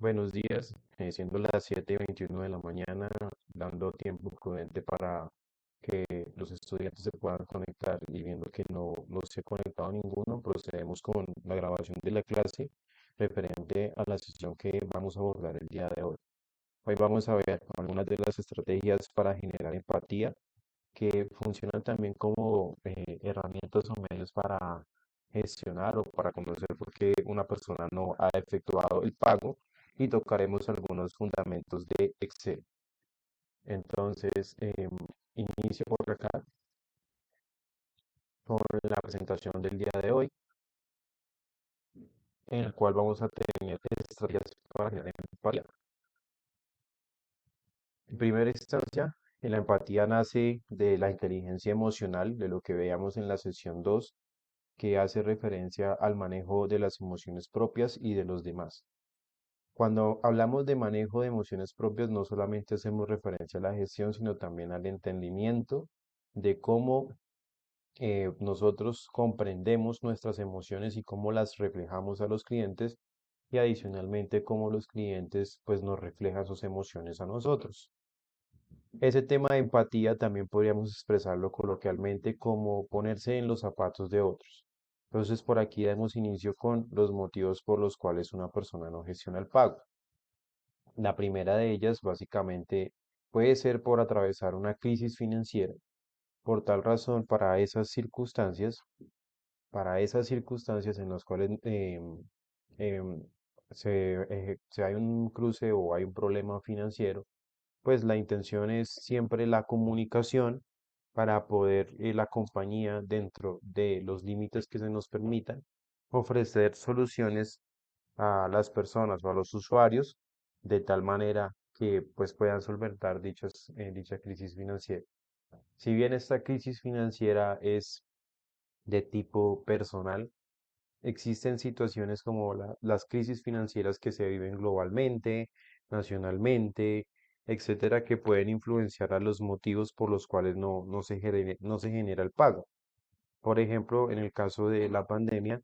Buenos días, siendo las 7:21 de la mañana, dando tiempo prudente para que los estudiantes se puedan conectar y viendo que no se ha conectado ninguno, procedemos con la grabación de la clase referente a la sesión que vamos a abordar el día de hoy. Hoy vamos a ver algunas de las estrategias para generar empatía que funcionan también como herramientas o medios para gestionar o para conocer por qué una persona no ha efectuado el pago y tocaremos algunos fundamentos de Excel. Entonces, inicio por acá con la presentación del día de hoy, en el cual vamos a tener estrategias para generar empatía. En primera instancia, la empatía nace de la inteligencia emocional, de lo que veíamos en la sesión 2 que hace referencia al manejo de las emociones propias y de los demás. Cuando hablamos de manejo de emociones propias, no solamente hacemos referencia a la gestión, sino también al entendimiento de cómo nosotros comprendemos nuestras emociones y cómo las reflejamos a los clientes y adicionalmente cómo los clientes pues nos reflejan sus emociones a nosotros. Ese tema de empatía también podríamos expresarlo coloquialmente como ponerse en los zapatos de otros. Entonces, por aquí damos inicio con los motivos por los cuales una persona no gestiona el pago. La primera de ellas, básicamente, puede ser por atravesar una crisis financiera. Por tal razón, para esas circunstancias en las cuales em, se hay un cruce o hay un problema financiero, pues la intención es siempre la comunicación para poder la compañía, dentro de los límites que se nos permitan, ofrecer soluciones a las personas o a los usuarios de tal manera que pues puedan solventar dicha crisis financiera. Si bien esta crisis financiera es de tipo personal, existen situaciones como las crisis financieras que se viven globalmente, nacionalmente, etcétera, que pueden influenciar a los motivos por los cuales no se genera el pago. Por ejemplo, en el caso de la pandemia,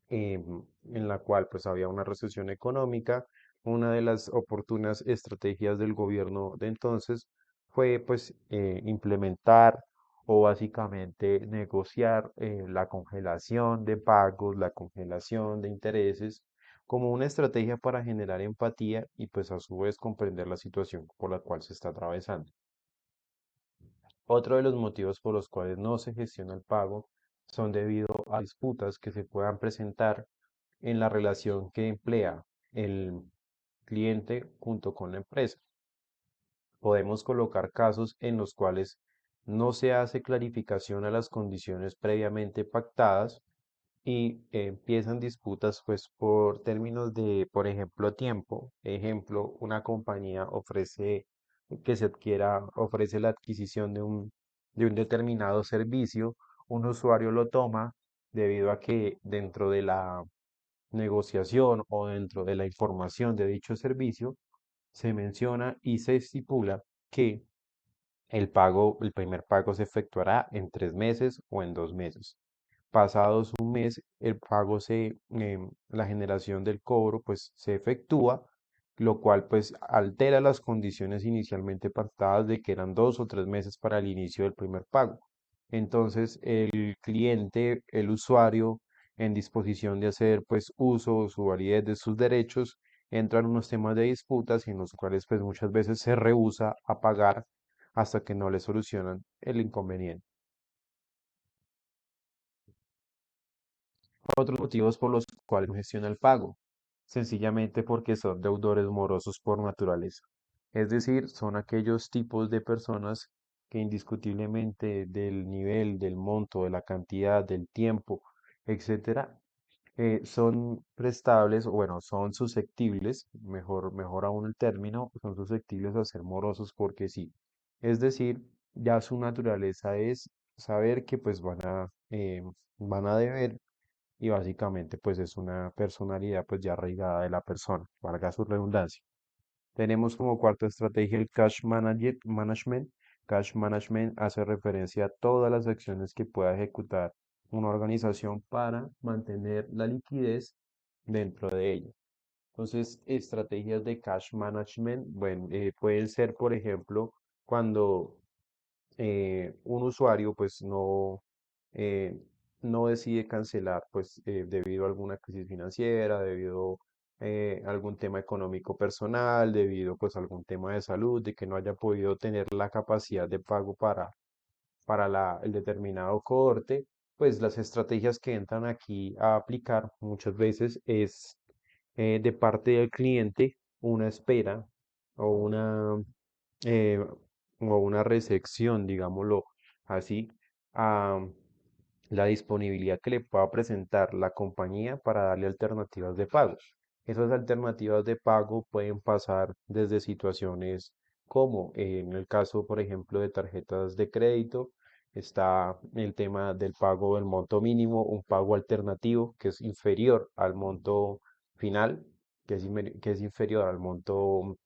en la cual pues había una recesión económica, una de las oportunas estrategias del gobierno de entonces fue pues implementar o básicamente negociar la congelación de pagos, la congelación de intereses como una estrategia para generar empatía y pues a su vez comprender la situación por la cual se está atravesando. Otro de los motivos por los cuales no se gestiona el pago son debido a disputas que se puedan presentar en la relación que emplea el cliente junto con la empresa. Podemos colocar casos en los cuales no se hace clarificación a las condiciones previamente pactadas y empiezan disputas pues por términos de, por ejemplo, tiempo. Ejemplo, una compañía ofrece la adquisición de un determinado servicio, un usuario lo toma debido a que dentro de la negociación o dentro de la información de dicho servicio se menciona y se estipula que el primer pago se efectuará en 3 meses o en 2 meses. Pasados un mes, la generación del cobro pues se efectúa, lo cual pues altera las condiciones inicialmente pactadas de que eran 2 o 3 meses para el inicio del primer pago. Entonces el cliente, el usuario, en disposición de hacer pues uso o su validez de sus derechos, entran unos temas de disputas en los cuales pues muchas veces se rehúsa a pagar hasta que no le solucionan el inconveniente. Otros motivos por los cuales no gestiona el pago, sencillamente porque son deudores morosos por naturaleza. Es decir, son aquellos tipos de personas que indiscutiblemente del nivel, del monto, de la cantidad, del tiempo, etcétera, son prestables, o bueno, son susceptibles, mejor aún el término, son susceptibles a ser morosos porque sí. Es decir, ya su naturaleza es saber que pues van a deber y básicamente pues es una personalidad pues ya arraigada de la persona, valga su redundancia. Tenemos como cuarta estrategia el management. Cash management hace referencia a todas las acciones que pueda ejecutar una organización para mantener la liquidez dentro de ella. Entonces, estrategias de cash management, bueno, pueden ser, por ejemplo, cuando un usuario pues eh, no decide cancelar pues debido a alguna crisis financiera, debido a algún tema económico personal, debido pues a algún tema de salud, de que no haya podido tener la capacidad de pago para el determinado cohorte, pues las estrategias que entran aquí a aplicar muchas veces es de parte del cliente una espera o eh, una recepción, digámoslo así, a la disponibilidad que le pueda presentar la compañía para darle alternativas de pago. Esas alternativas de pago pueden pasar desde situaciones como en el caso, por ejemplo, de tarjetas de crédito, está el tema del pago del monto mínimo, un pago alternativo que es inferior al monto final, que es inferior al monto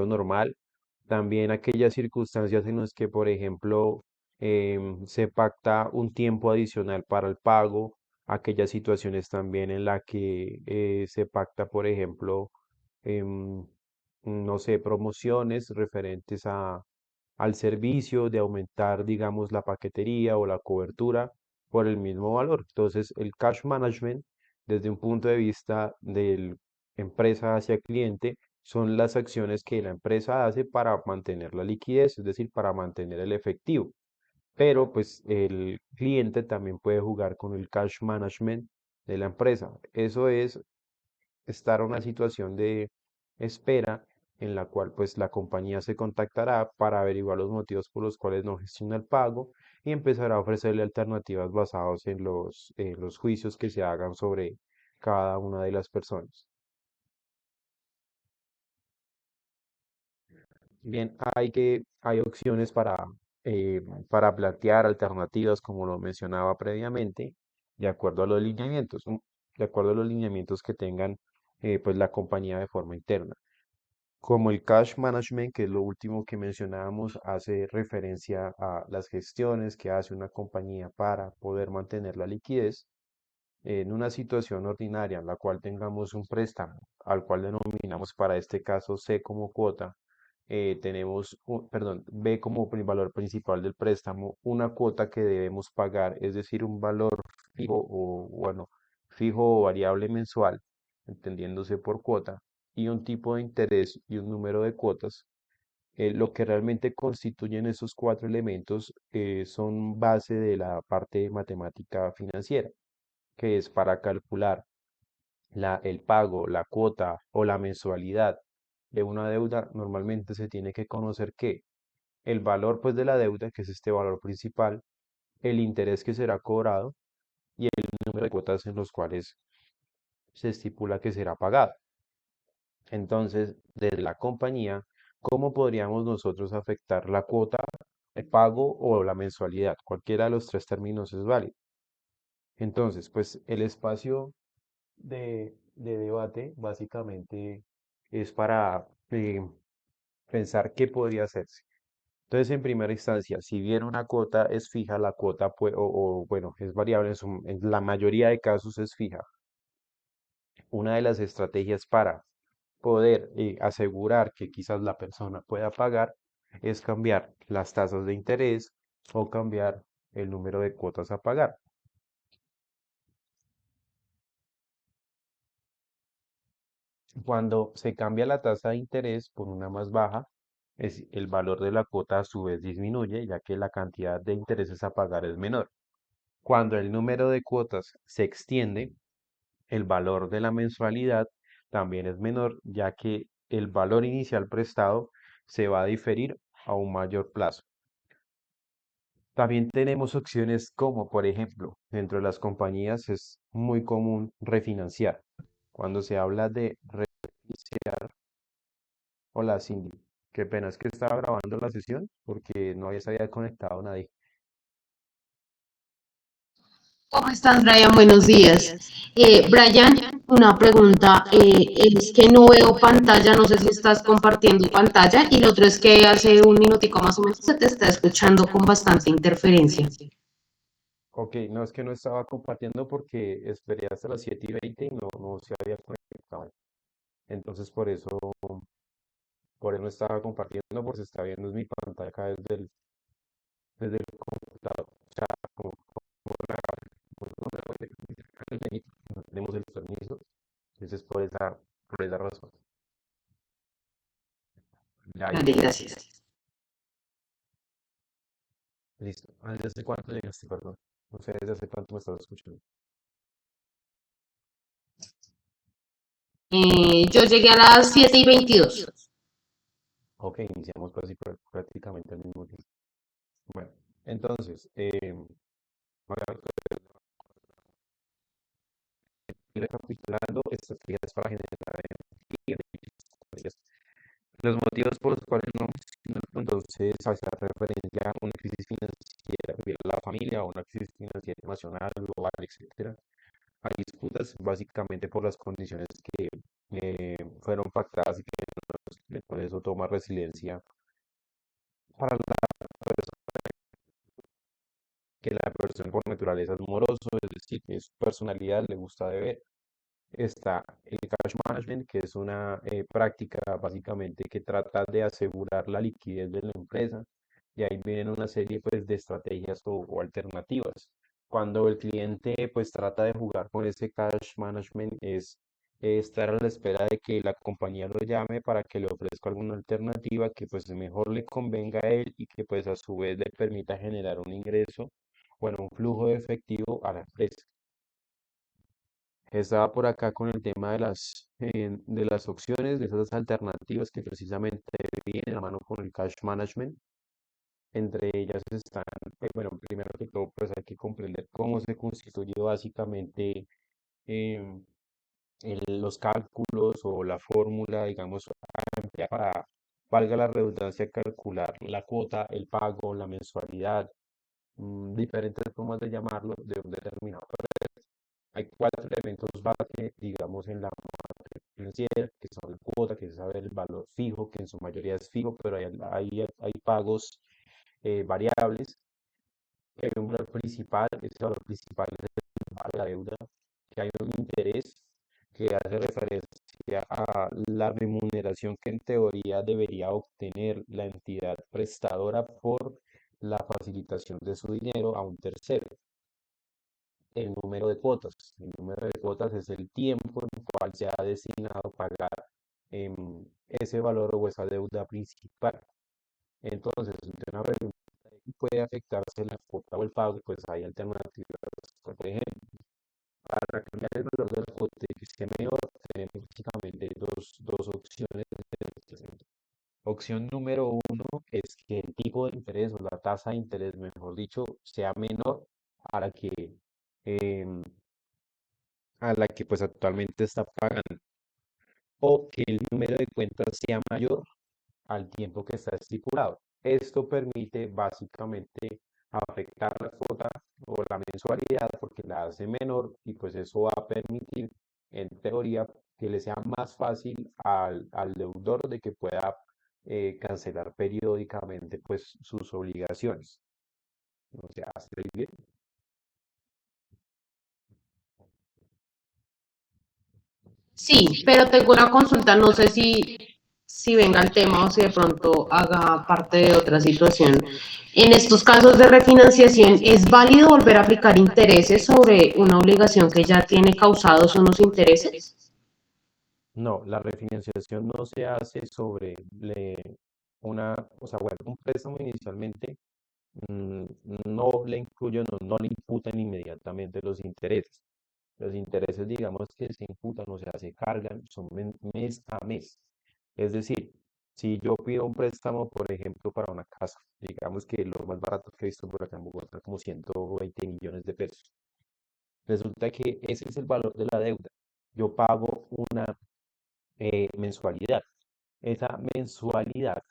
normal. También aquellas circunstancias en las que, por ejemplo, se pacta un tiempo adicional para el pago, aquellas situaciones también en las que se pacta, por ejemplo, em, no sé, promociones referentes al servicio, de aumentar, digamos, la paquetería o la cobertura por el mismo valor. Entonces, el cash management, desde un punto de vista de empresa hacia cliente, son las acciones que la empresa hace para mantener la liquidez, es decir, para mantener el efectivo. Pero pues el cliente también puede jugar con el cash management de la empresa. Eso es estar en una situación de espera en la cual pues la compañía se contactará para averiguar los motivos por los cuales no gestiona el pago y empezará a ofrecerle alternativas basadas en los juicios que se hagan sobre cada una de las personas. Bien, hay opciones para plantear alternativas, como lo mencionaba previamente, de acuerdo a los lineamientos, de acuerdo a los lineamientos que tengan pues la compañía de forma interna. Como el cash management, que es lo último que mencionábamos, hace referencia a las gestiones que hace una compañía para poder mantener la liquidez. En una situación ordinaria en la cual tengamos un préstamo, al cual denominamos para este caso C como cuota, tenemos, perdón, B como valor principal del préstamo, una cuota que debemos pagar, es decir, un valor fijo o, bueno, fijo o variable mensual, entendiéndose por cuota, y un tipo de interés y un número de cuotas. Lo que realmente constituyen esos cuatro elementos son base de la parte matemática financiera, que es para calcular el pago, la cuota o la mensualidad de una deuda. Normalmente se tiene que conocer que el valor pues de la deuda, que es este valor principal, el interés que será cobrado y el número de cuotas en los cuales se estipula que será pagado. Entonces, desde la compañía, ¿cómo podríamos nosotros afectar la cuota, el pago o la mensualidad? Cualquiera de los tres términos es válido. Entonces, pues el espacio de debate básicamente es para pensar qué podría hacerse. Entonces, en primera instancia, si bien una cuota es fija, la cuota bueno, es variable, en la mayoría de casos es fija. Una de las estrategias para poder asegurar que quizás la persona pueda pagar es cambiar las tasas de interés o cambiar el número de cuotas a pagar. Cuando se cambia la tasa de interés por una más baja, el valor de la cuota a su vez disminuye, ya que la cantidad de intereses a pagar es menor. Cuando el número de cuotas se extiende, el valor de la mensualidad también es menor, ya que el valor inicial prestado se va a diferir a un mayor plazo. También tenemos opciones como, por ejemplo, dentro de las compañías es muy común refinanciar. Cuando se habla de refinanciar, hola Cindy, qué pena, es que estaba grabando la sesión porque no se había conectado nadie. ¿Cómo estás, Brian? Buenos días. Brian, una pregunta. Es que no veo pantalla, no sé si estás compartiendo pantalla. Y lo otro es que hace un minutico más o menos se te está escuchando con bastante interferencia. Ok, no es que no estaba compartiendo porque esperé hasta las 7:20 y no se había conectado. Entonces por eso estaba compartiendo, porque se está viendo en mi pantalla acá desde el computador. O sea, no tenemos el permiso. Entonces por esa razón. Ahí, Vale, gracias. listo. ¿Desde hace cuánto llegaste, perdón? No sé, desde hace cuánto me estás escuchando. Yo llegué a las 7:22. Ok, iniciamos casi prácticamente al mismo tiempo. Bueno, entonces, recapitulando, estrategias para generar energía, estrategias. Los motivos por los cuales no funcionan, entonces hace referencia a una crisis financiera que vive la familia, o una crisis financiera nacional, global, etcétera. Hay disputas básicamente por las condiciones que fueron pactadas y que por eso toma resiliencia para la persona, que la persona por naturaleza es moroso, es decir, que su personalidad le gusta deber. Está el cash management, que es una práctica básicamente que trata de asegurar la liquidez de la empresa, y ahí vienen una serie pues de estrategias o alternativas. Cuando el cliente pues trata de jugar con ese cash management es estar a la espera de que la compañía lo llame para que le ofrezca alguna alternativa que pues mejor le convenga a él y que pues a su vez le permita generar un ingreso, bueno, un flujo de efectivo a la empresa. Estaba por acá con el tema de las opciones, de esas alternativas que precisamente vienen a la mano con el cash management. Entre ellas están, bueno, primero que todo, pues hay que comprender cómo se constituye básicamente em, los cálculos o la fórmula, digamos, empleada para, valga la redundancia, calcular la cuota, el pago, la mensualidad, diferentes formas de llamarlo de un determinado. Hay cuatro elementos base, digamos, en la financiera, que son la cuota, que es saber el valor fijo, que en su mayoría es fijo, pero hay pagos variables. Hay un valor principal, ese valor principal es la deuda, que hay un interés que hace referencia a la remuneración que en teoría debería obtener la entidad prestadora por la facilitación de su dinero a un tercero. El número de cuotas. El número de cuotas es el tiempo en el cual se ha destinado a pagar ese valor o esa deuda principal. Entonces, de una pregunta puede afectarse la cuota o el pago, pues hay alternativas. Por ejemplo, para cambiar el valor de la cuota y que sea menor, tenemos básicamente dos opciones. Opción número uno es que el tipo de interés o la tasa de interés, mejor dicho, sea menor a la que em, pues actualmente está pagando, o que el número de cuentas sea mayor al tiempo que está estipulado. Esto permite básicamente afectar la cuota o la mensualidad porque la hace menor, y pues eso va a permitir en teoría que le sea más fácil al deudor de que pueda cancelar periódicamente pues sus obligaciones. O sea, ¿estoy bien? Sí, pero tengo una consulta, no sé si venga el tema o si de pronto haga parte de otra situación. En estos casos de refinanciación, ¿es válido volver a aplicar intereses sobre una obligación que ya tiene causados unos intereses? No, la refinanciación no se hace sobre o sea, bueno, un préstamo inicialmente mm, no le incluyen o no le imputan inmediatamente los intereses. Los intereses, digamos, que se imputan o sea, se cargan, son mes a mes. Es decir, si yo pido un préstamo, por ejemplo, para una casa, digamos que lo más barato que he visto por acá en Bogotá, como 120 millones de pesos. Resulta que ese es el valor de la deuda. Yo pago una mensualidad. Esa mensualidad,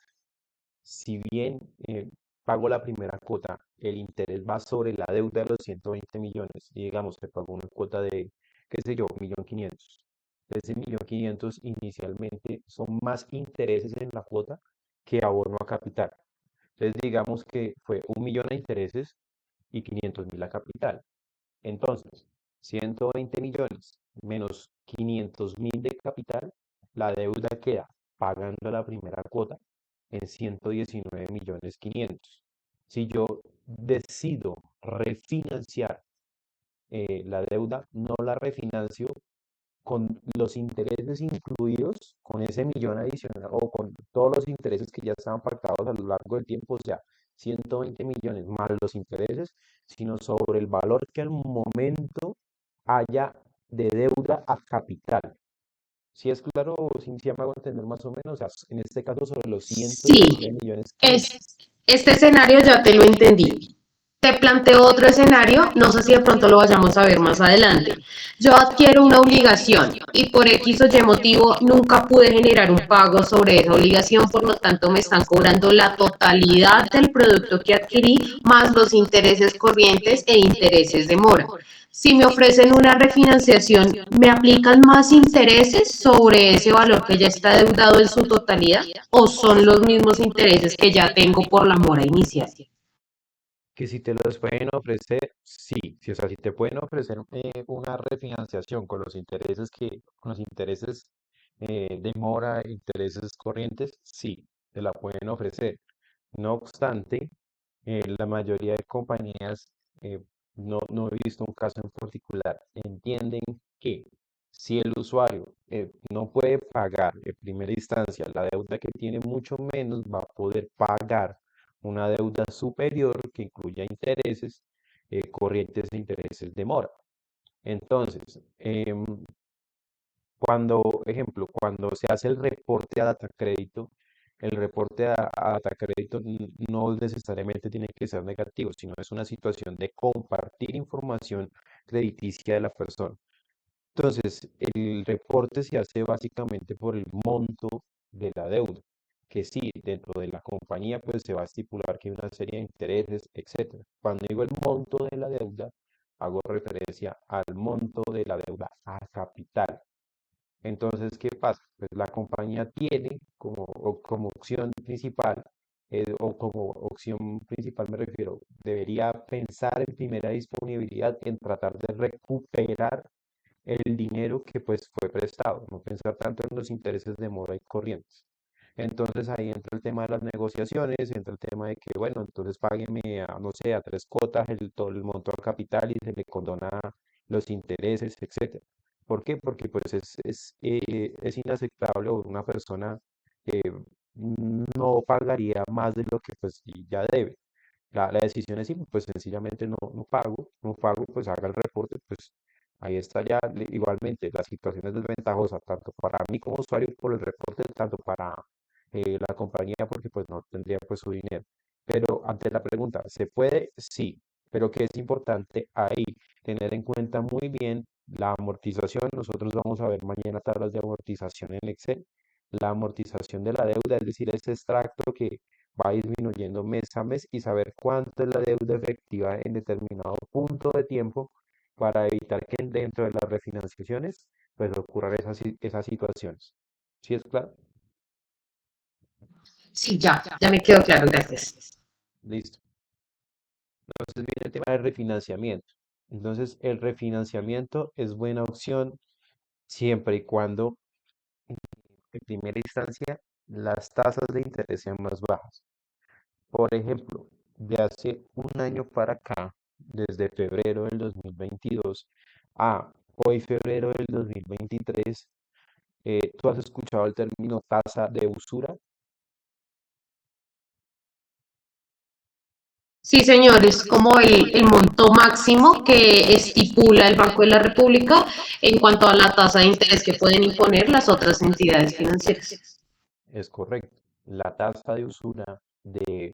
si bien pago la primera cuota, el interés va sobre la deuda de los 120 millones, y digamos que pago una cuota de, qué sé yo, 1.500.000. De ese 1.500.000 inicialmente son más intereses en la cuota que abono a capital. Entonces digamos que fue 1.000.000 a intereses y 500.000 a capital. Entonces, 120 millones menos 500.000 de capital la deuda queda pagando la primera cuota en 119.500.000. Si yo decido refinanciar la deuda, no la refinancio con los intereses incluidos, con ese millón adicional o con todos los intereses que ya estaban pactados a lo largo del tiempo, o sea, 120 millones más los intereses, sino sobre el valor que al momento haya de deuda a capital. Si es claro, si me hago entender más o menos, o sea, en este caso sobre los Sí, 119.500.000. es, este escenario ya te lo entendí. Te planteo otro escenario, no sé si de pronto lo vayamos a ver más adelante. Yo adquiero una obligación y por X o Y motivo nunca pude generar un pago sobre esa obligación, por lo tanto me están cobrando la totalidad del producto que adquirí más los intereses corrientes e intereses de mora. Si me ofrecen una refinanciación, ¿me aplican más intereses sobre ese valor que ya está deudado en su totalidad o son los mismos intereses que ya tengo por la mora inicial? Que si te los pueden ofrecer, sí, sí, o sea, si te pueden ofrecer una refinanciación con los intereses de mora, intereses corrientes, sí, te la pueden ofrecer. No obstante, la mayoría de compañías, eh, no he visto un caso en particular, entienden que si el usuario no puede pagar en primera instancia la deuda que tiene, mucho menos va a poder pagar una deuda superior que incluya intereses corrientes e intereses de mora. Entonces, cuando se hace el reporte a data crédito, el reporte a data crédito no necesariamente tiene que ser negativo, sino es una situación de compartir información crediticia de la persona. Entonces, el reporte se hace básicamente por el monto de la deuda, que sí, dentro de la compañía pues se va a estipular que hay una serie de intereses, etcétera. Cuando digo el monto de la deuda, hago referencia al monto de la deuda a capital. Entonces, ¿qué pasa? Pues la compañía tiene como opción principal, o como opción principal me refiero, debería pensar en primera disponibilidad en tratar de recuperar el dinero que pues fue prestado, no pensar tanto en los intereses de mora y corrientes. Entonces ahí entra el tema de las negociaciones, entra el tema de que, bueno, entonces págueme a, no sé, a tres cuotas todo el monto al capital y se le condona los intereses, etcétera. ¿Por qué? Porque pues es inaceptable o una persona eh, no pagaría más de lo que pues ya debe. La decisión es simple, pues sencillamente no pago, pues haga el reporte, pues ahí está ya igualmente la situación es desventajosa, tanto para mí como usuario por el reporte, tanto para la compañía porque pues no tendría pues su dinero. Pero ante la pregunta, ¿se puede? Sí, pero que es importante ahí tener en cuenta muy bien la amortización. Nosotros vamos a ver mañana tablas de amortización en Excel. La amortización de la deuda, es decir, ese extracto que va disminuyendo mes a mes y saber cuánto es la deuda efectiva en determinado punto de tiempo para evitar que dentro de las refinanciaciones pues ocurran esas situaciones. ¿Sí es claro? Sí, ya me quedó claro, gracias. Listo. Entonces viene el tema del refinanciamiento. Entonces el refinanciamiento es buena opción siempre y cuando en primera instancia las tasas de interés sean más bajas. Por ejemplo, de hace un año para acá, desde febrero del 2022 a hoy febrero del 2023, ¿tú has escuchado el término tasa de usura? Sí, señores, como el monto máximo que estipula el Banco de la República en cuanto a la tasa de interés que pueden imponer las otras entidades financieras. Es correcto. La tasa de usura de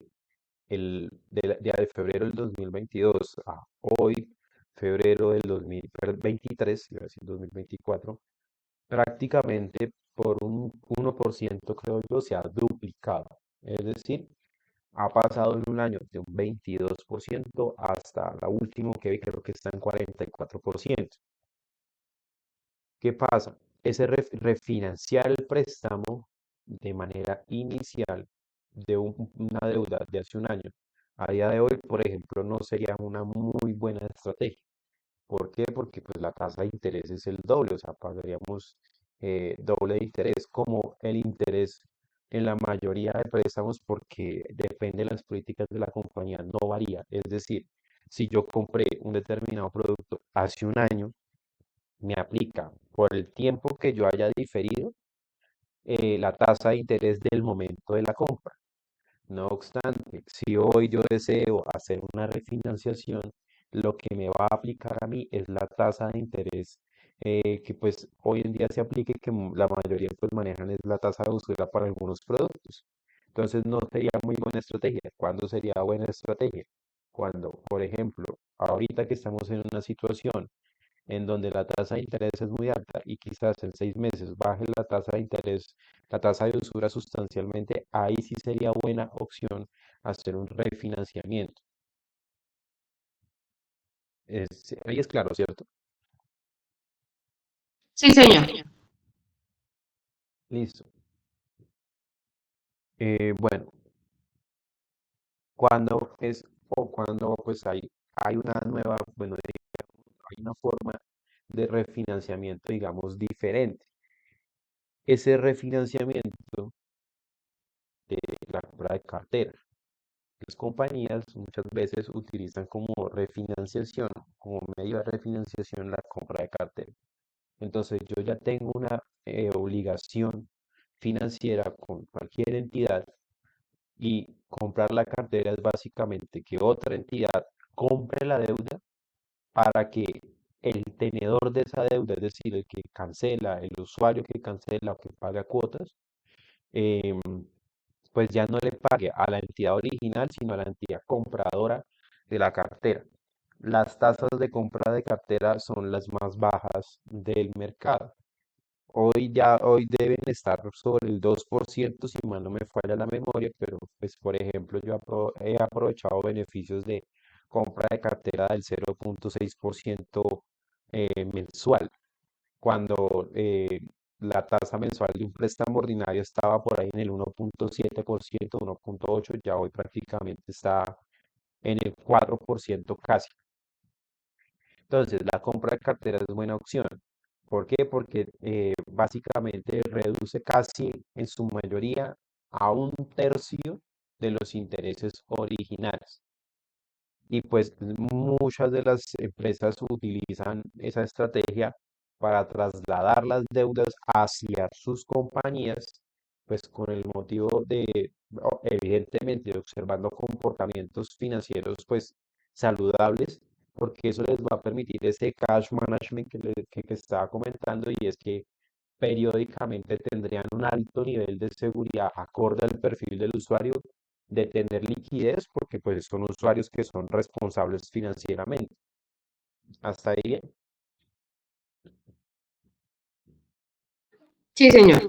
febrero del 2022 a hoy, febrero del 2023, iba a decir 2024, prácticamente por un 1% creo yo, se ha duplicado. Es decir, ha pasado en un año de un 22% hasta la última que vi, creo que está en 44%. ¿Qué pasa? Ese refinanciar el préstamo de manera inicial de una deuda de hace un año, a día de hoy, por ejemplo, no sería una muy buena estrategia. ¿Por qué? Porque pues la tasa de interés es el doble, o sea, pagaríamos doble de interés, como el interés en la mayoría de préstamos, porque depende de las políticas de la compañía, no varía. Es decir, si yo compré un determinado producto hace un año, me aplica por el tiempo que yo haya diferido la tasa de interés del momento de la compra. No obstante, si hoy yo deseo hacer una refinanciación, lo que me va a aplicar a mí es la tasa de interés que pues hoy en día se aplique, que la mayoría pues manejan es la tasa de usura para algunos productos. Entonces no sería muy buena estrategia. ¿Cuándo sería buena estrategia? Cuando, por ejemplo, ahorita que estamos en una situación en donde la tasa de interés es muy alta y quizás en 6 meses baje la tasa de interés, la tasa de usura sustancialmente, ahí sí sería buena opción hacer un refinanciamiento. Ahí es claro, ¿cierto? Sí, señor. Listo. Bueno, cuando es o cuando pues hay una nueva, bueno, hay una forma de refinanciamiento, digamos, diferente. Ese refinanciamiento de la compra de cartera. Las compañías muchas veces utilizan como refinanciación, como medio de refinanciación la compra de cartera. Entonces yo ya tengo una obligación financiera con cualquier entidad y comprar la cartera es básicamente que otra entidad compre la deuda para que el tenedor de esa deuda, es decir, el que cancela, el usuario que cancela o que paga cuotas, em, pues ya no le pague a la entidad original, sino a la entidad compradora de la cartera. Las tasas de compra de cartera son las más bajas del mercado. Hoy deben estar sobre el 2%, si mal no me falla la memoria, pero pues por ejemplo he aprovechado beneficios de compra de cartera del 0,6% mensual cuando la tasa mensual de un préstamo ordinario estaba por ahí en el 1,7%, 1,8%, ya hoy prácticamente está en el 4% casi. Entonces, la compra de cartera es buena opción. ¿Por qué? Porque básicamente reduce casi en su mayoría a un tercio de los intereses originales. Y pues muchas de las empresas utilizan esa estrategia para trasladar las deudas hacia sus compañías, pues con el motivo de, evidentemente, observando comportamientos financieros pues saludables, porque eso les va a permitir ese cash management que estaba comentando, y es que periódicamente tendrían un alto nivel de seguridad acorde al perfil del usuario, de tener liquidez, porque pues son usuarios que son responsables financieramente. Hasta ahí bien. Sí, señor.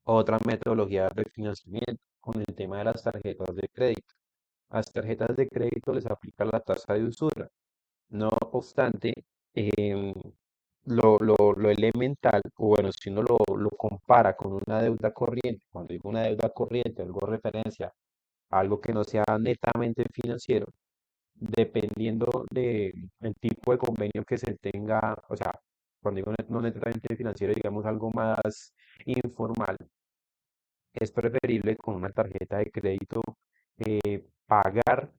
Otra metodología de refinanciamiento con el tema de las tarjetas de crédito. A las tarjetas de crédito les aplica la tasa de usura. No obstante, em, lo elemental, o bueno, si uno lo compara con una deuda corriente, cuando digo una deuda corriente, algo referencia a algo que no sea netamente financiero, dependiendo del tipo de convenio que se tenga, o sea, cuando digo no netamente financiero, digamos algo más informal, es preferible con una tarjeta de crédito pagar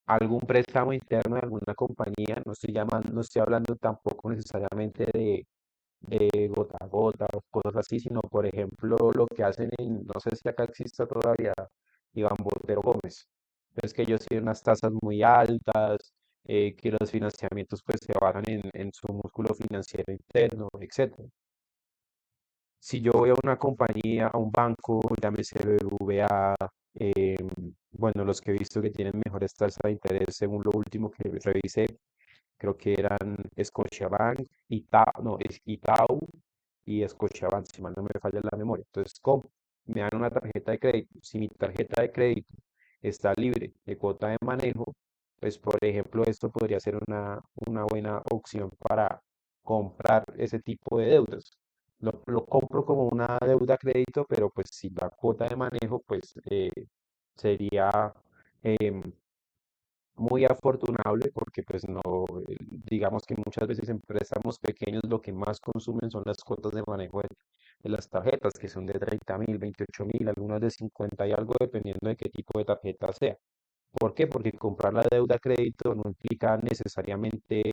algún préstamo interno de alguna compañía. No estoy hablando tampoco necesariamente de gota a gota o cosas así, sino por ejemplo lo que hacen no sé si acá existe todavía, Iván Botero Gómez. Es que ellos tienen unas tasas muy altas, que los financiamientos pues se basan en su músculo financiero interno, etcétera. Si yo voy a una compañía, a un banco, llámese BBVA, bueno, los que he visto que tienen mejores tasas de interés según lo último que revisé, creo que eran Scotiabank, no, es Itaú y Scotiabank, si mal no me falla la memoria. Entonces, ¿cómo? Me dan una tarjeta de crédito. Si mi tarjeta de crédito está libre de cuota de manejo, pues por ejemplo, esto podría ser una buena opción para comprar ese tipo de deudas. Lo compro como una deuda a crédito, pero pues si la cuota de manejo, pues sería em, muy afortunable porque pues no, digamos que muchas veces en préstamos pequeños lo que más consumen son las cuotas de manejo de las tarjetas, que son de 30.000, 28.000, algunas de 50 y algo, dependiendo de qué tipo de tarjeta sea. ¿Por qué? Porque comprar la deuda a crédito no implica necesariamente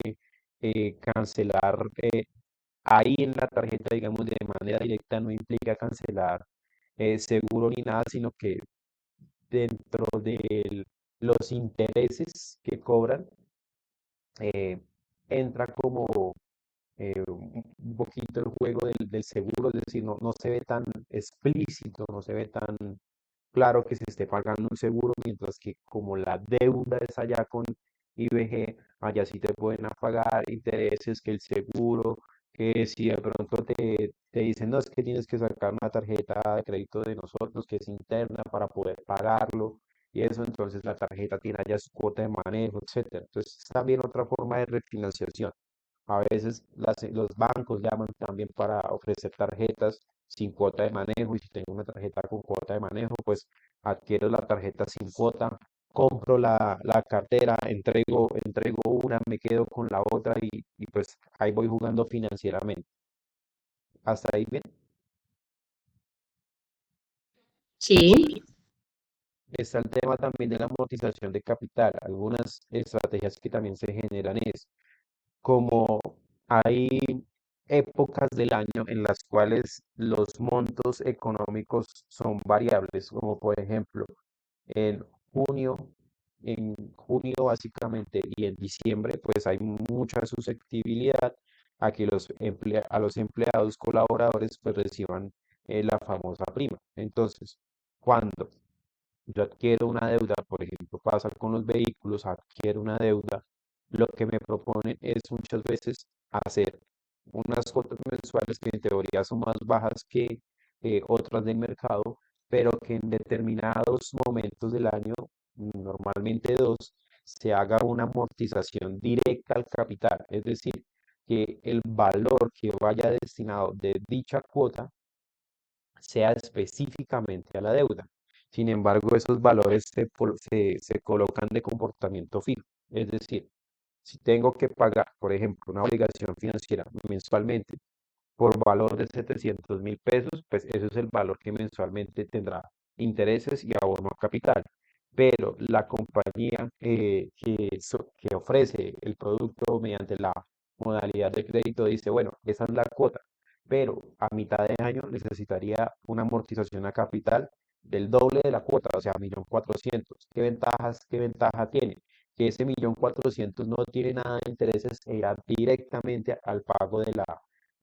cancelar ahí en la tarjeta, digamos, de manera directa, no implica cancelar seguro ni nada, sino que dentro de los intereses que cobran, eh, entra como un poquito el juego del seguro, es decir, no se ve tan explícito, no se ve tan claro que se esté pagando un seguro, mientras que como la deuda es allá con IBG, allá sí te pueden pagar intereses que el seguro, que si de pronto te dicen, no, es que tienes que sacar una tarjeta de crédito de nosotros que es interna para poder pagarlo, y eso, entonces la tarjeta tiene allá su cuota de manejo, etcétera. Entonces, es también otra forma de refinanciación. A veces los bancos llaman también para ofrecer tarjetas sin cuota de manejo y si tengo una tarjeta con cuota de manejo, pues adquiero la tarjeta sin cuota, compro la cartera, entrego una, me quedo con la otra y pues ahí voy jugando financieramente. Hasta ahí bien. Sí. Está el tema también de la amortización de capital. Algunas estrategias que también se generan es como hay épocas del año en las cuales los montos económicos son variables, como por ejemplo en junio, en junio básicamente y en diciembre, pues hay mucha susceptibilidad a que a los empleados colaboradores pues reciban la famosa prima. Entonces, cuando yo adquiero una deuda, por ejemplo, pasa con los vehículos, adquiero una deuda, lo que me proponen es muchas veces hacer unas cuotas mensuales que en teoría son más bajas que otras del mercado, pero que en determinados momentos del año, normalmente dos, se haga una amortización directa al capital, es decir, que el valor que vaya destinado de dicha cuota sea específicamente a la deuda. Sin embargo, esos valores se colocan de comportamiento fijo. Es decir, si tengo que pagar, por ejemplo, una obligación financiera mensualmente por valor de 700.000 pesos, pues ese es el valor que mensualmente tendrá intereses y abono a capital. Pero la compañía que ofrece el producto mediante la modalidad de crédito dice, bueno, esa es la cuota, pero a mitad de año necesitaría una amortización a capital del doble de la cuota, o sea, 1.400.000. ¿Qué ventaja tiene? Que ese 1.400.000 no tiene nada de intereses e irá directamente al pago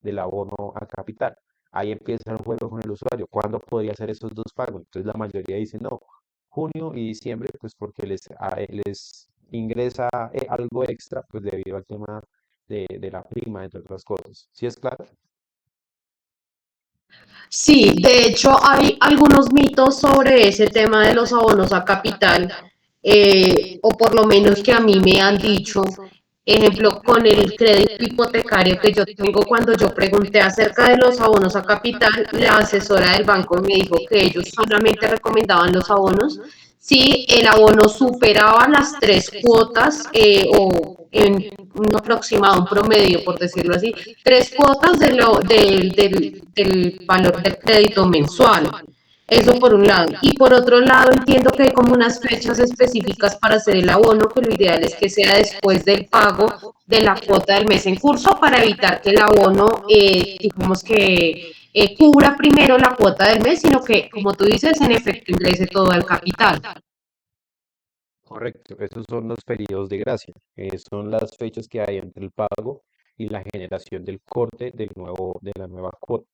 del abono a capital. Ahí empieza el juego con el usuario. ¿Cuándo podría hacer esos dos pagos? Entonces la mayoría dice no, junio y diciembre, pues porque les ingresa algo extra, pues debido al tema de la prima, entre otras cosas. ¿Sí es claro? Sí, de hecho hay algunos mitos sobre ese tema de los abonos a capital, o por lo menos que a mí me han dicho, ejemplo, con el crédito hipotecario que yo tengo, cuando yo pregunté acerca de los abonos a capital, la asesora del banco me dijo que ellos solamente recomendaban los abonos si el abono superaba las tres cuotas, o en un aproximado, un promedio, por decirlo así, tres cuotas del valor del crédito mensual. Eso por un lado. Y por otro lado, entiendo que hay como unas fechas específicas para hacer el abono, que lo ideal es que sea después del pago de la cuota del mes en curso, para evitar que el abono, digamos que cubra primero la cuota del mes, sino que, como tú dices, en efecto ingrese todo al capital. Correcto, esos son los periodos de gracia, son las fechas que hay entre el pago y la generación del corte de la nueva cuota.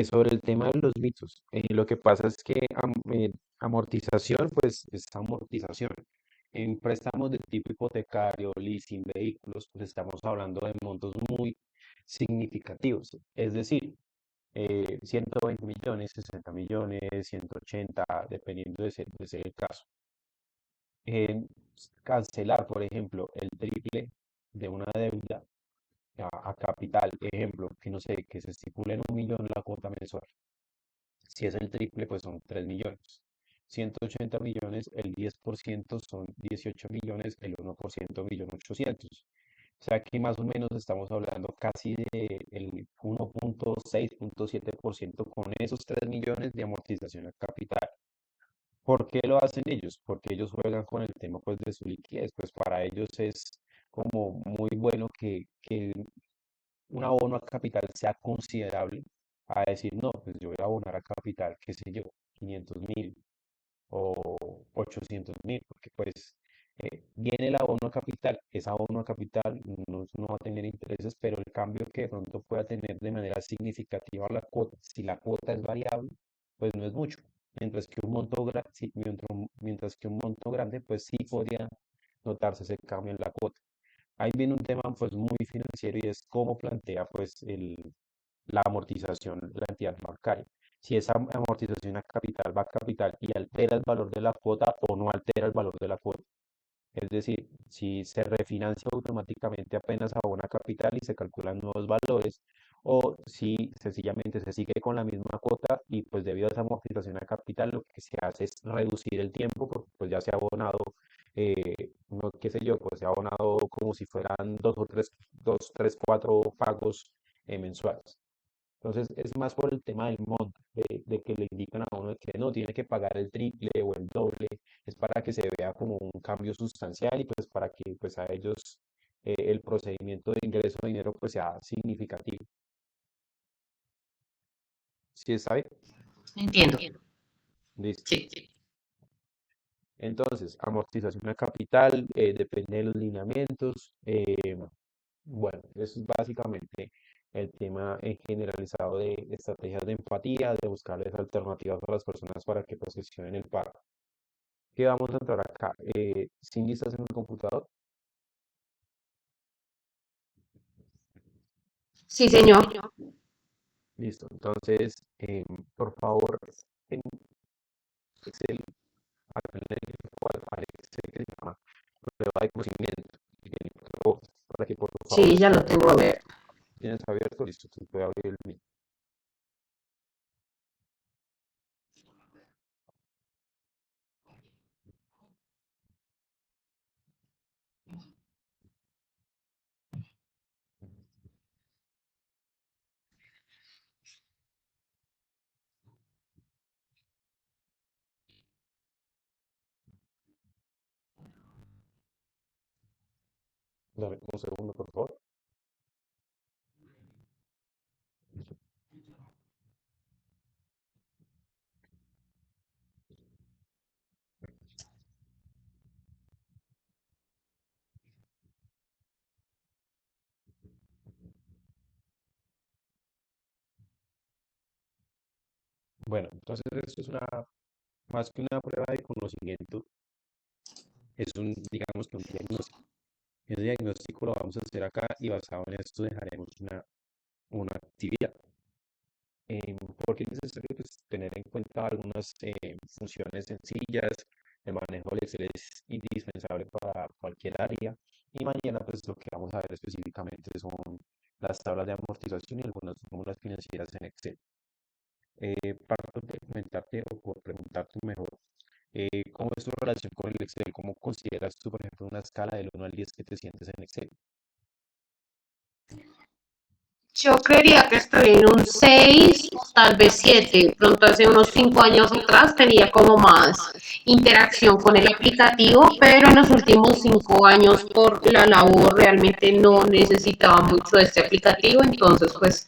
Sobre el tema de los mitos, lo que pasa es que amortización, pues es amortización. En préstamos de tipo hipotecario, leasing, vehículos, pues estamos hablando de montos muy significativos. Es decir, 120 millones, 60 millones, 180, dependiendo de ser el caso. Eh, Cancelar, por ejemplo, el triple de una deuda a capital, ejemplo, que no sé, que se estipule en 1.000.000 la cuota mensual. Si es el triple, pues son 3 millones. 180 millones, el 10% son 18 millones, el 1% 1.800.000. O sea que más o menos estamos hablando casi de el 1.6, 1.7% con esos 3 millones de amortización al capital. ¿Por qué lo hacen ellos? Porque ellos juegan con el tema pues de su liquidez. Pues para ellos es como muy bueno que un abono a capital sea considerable a decir, no, pues yo voy a abonar a capital, qué sé yo, 500.000 o 800.000, porque pues viene el abono a capital, ese abono a capital no va a tener intereses, pero el cambio que de pronto pueda tener de manera significativa la cuota, si la cuota es variable, pues no es mucho, mientras que un monto, sí, mientras que un monto grande, pues sí podría notarse ese cambio en la cuota. Ahí viene un tema pues muy financiero y es cómo plantea pues la amortización, la entidad bancaria. Si esa amortización a capital va a capital y altera el valor de la cuota o no altera el valor de la cuota. Es decir, si se refinancia automáticamente apenas abona capital y se calculan nuevos valores, o si sencillamente se sigue con la misma cuota y pues debido a esa amortización a capital lo que se hace es reducir el tiempo porque pues ya se ha abonado, no qué sé yo, pues se ha abonado como si fueran dos, tres, cuatro pagos mensuales. Entonces es más por el tema del monto, de que le indican a uno que no tiene que pagar el triple o el doble, es para que se vea como un cambio sustancial y pues para que pues a ellos el procedimiento de ingreso de dinero pues sea significativo. ¿Sí está bien? Entiendo. Listo. Sí. Entonces, amortización a capital, depende de los lineamientos. Bueno, eso es básicamente el tema generalizado de estrategias de empatía, de buscarles alternativas a las personas para que procesionen el pago. ¿Qué vamos a entrar acá? ¿Sin listas en el computador? Sí, señor. Listo. Entonces, por favor, en Excel, háganle al Excel que se llama prueba de conocimiento. Para que por favor Sí, ya usted lo tengo abierto. tienes abierto, listo, usted puede abrir el mío. Dame un segundo, por favor. Bueno, entonces esto es más que una prueba de conocimiento, es digamos que un diagnóstico. Ese diagnóstico lo vamos a hacer acá y basado en esto dejaremos una actividad. Porque es necesario pues, tener en cuenta algunas funciones sencillas. El manejo del Excel es indispensable para cualquier área. Y mañana pues lo que vamos a ver específicamente son las tablas de amortización y algunas fórmulas financieras en Excel. Para comentarte o por preguntarte mejor, ¿cómo es tu relación con el Excel? ¿Cómo consideras tú, por ejemplo, una escala del 1 al 10 que te sientes en Excel? Yo creería que estoy en un 6, tal vez 7. Pronto hace unos 5 años atrás tenía como más interacción con el aplicativo, pero en los últimos 5 años por la labor realmente no necesitaba mucho de este aplicativo, entonces pues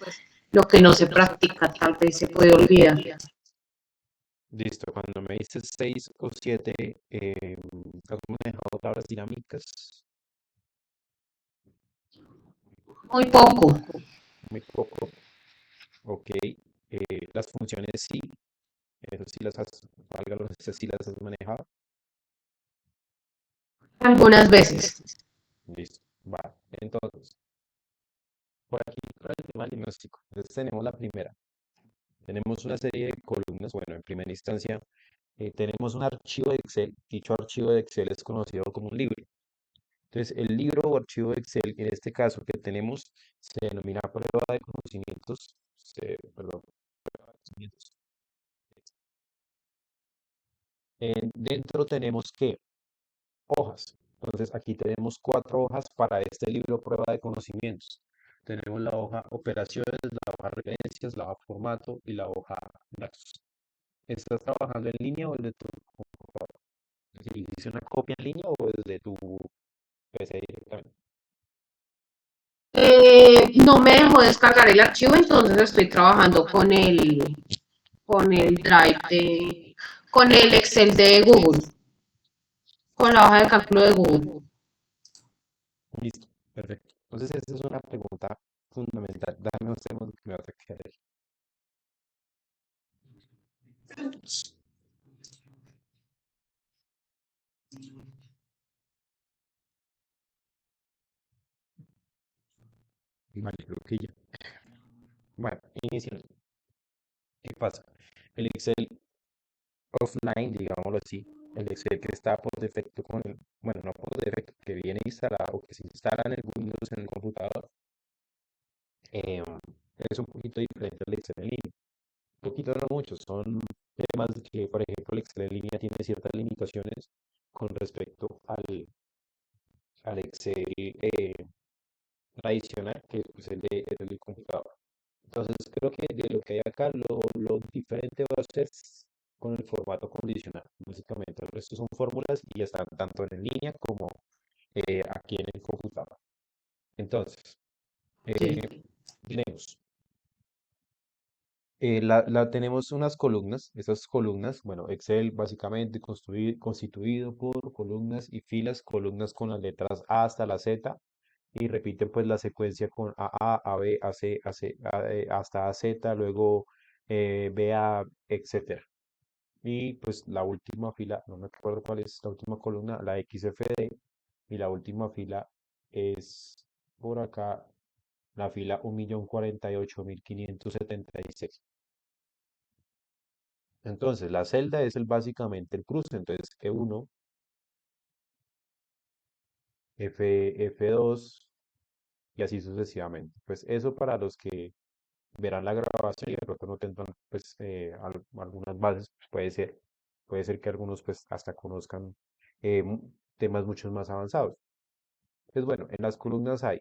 lo que no se practica tal vez se puede olvidar. Listo, cuando me dices 6 o 7, ¿has manejado tablas dinámicas? Muy poco, Muy poco. Ok. Las funciones sí, eso sí las has, válgalo, esas sí las has manejado. algunas veces. Listo. Va. Entonces, por aquí, para el tema diagnóstico. Entonces tenemos la primera. Tenemos una serie de columnas. Bueno, en primera instancia, tenemos un archivo de Excel. Dicho archivo de Excel es conocido como un libro. Entonces, el libro o archivo de Excel, en este caso que tenemos, se denomina prueba de conocimientos. Perdón, conocimientos. dentro tenemos que hojas. Entonces aquí tenemos cuatro hojas para este libro prueba de conocimientos. Tenemos la hoja operaciones, la hoja referencias, la hoja formato y la hoja datos. ¿Estás trabajando en línea o desde tu computadora? Es decir, ¿hiciste una copia en línea o desde tu PC directamente? No me dejó descargar el archivo, entonces estoy trabajando con el Drive con el Excel de Google, con la hoja de cálculo de Google. Listo, perfecto. Entonces esa es una pregunta fundamental. Dame un segundo que me va a quedar ahí. Vale, creo que ya. Bueno, iniciando. ¿Qué pasa? El Excel offline, digámoslo así, el Excel que está por defecto con el, bueno, no por defecto, que viene instalado o que se instala en el Windows en el computador, eh, es un poquito diferente al Excel en línea. Un poquito, no mucho, son temas que, por ejemplo, el Excel en línea tiene ciertas limitaciones con respecto al Excel tradicional, que es pues, el del computador. Entonces, creo que de lo que hay acá, lo diferente va a ser con el formato condicional. Básicamente, el resto son fórmulas y están tanto en línea como aquí en el computador. Entonces, Sí. eh, tenemos, tenemos unas columnas. Esas columnas, bueno, Excel básicamente constituido por columnas y filas, columnas con las letras A hasta la Z y repiten pues la secuencia con A, B, AC, hasta AZ, luego BA, etcétera. Y pues la última fila, no me acuerdo cuál es la última columna, la XFD, y la última fila es por acá, la fila 1.048.576. Entonces, la celda es básicamente el cruce, entonces E1, F2 y así sucesivamente. Pues eso para los que verán la grabación y de pronto no tendrán pues algunas bases, pues puede ser que algunos pues hasta conozcan temas mucho más avanzados. Pues bueno, en las columnas hay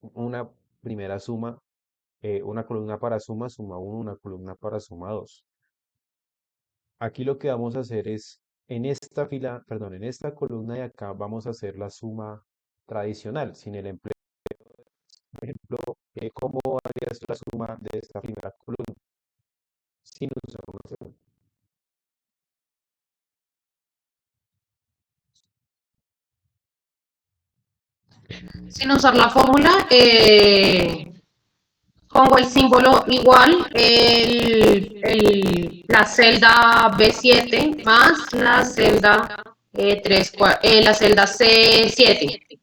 una primera suma, una columna para suma, suma uno, una columna para suma 2. Aquí lo que vamos a hacer es, en esta fila, perdón, en esta columna de acá vamos a hacer la suma tradicional, sin el empleo. Por ejemplo, ¿cómo harías la suma de esta primera columna? Sin usar una segunda. Sin usar la fórmula, pongo el símbolo igual, la celda B7 más la celda, la celda C7.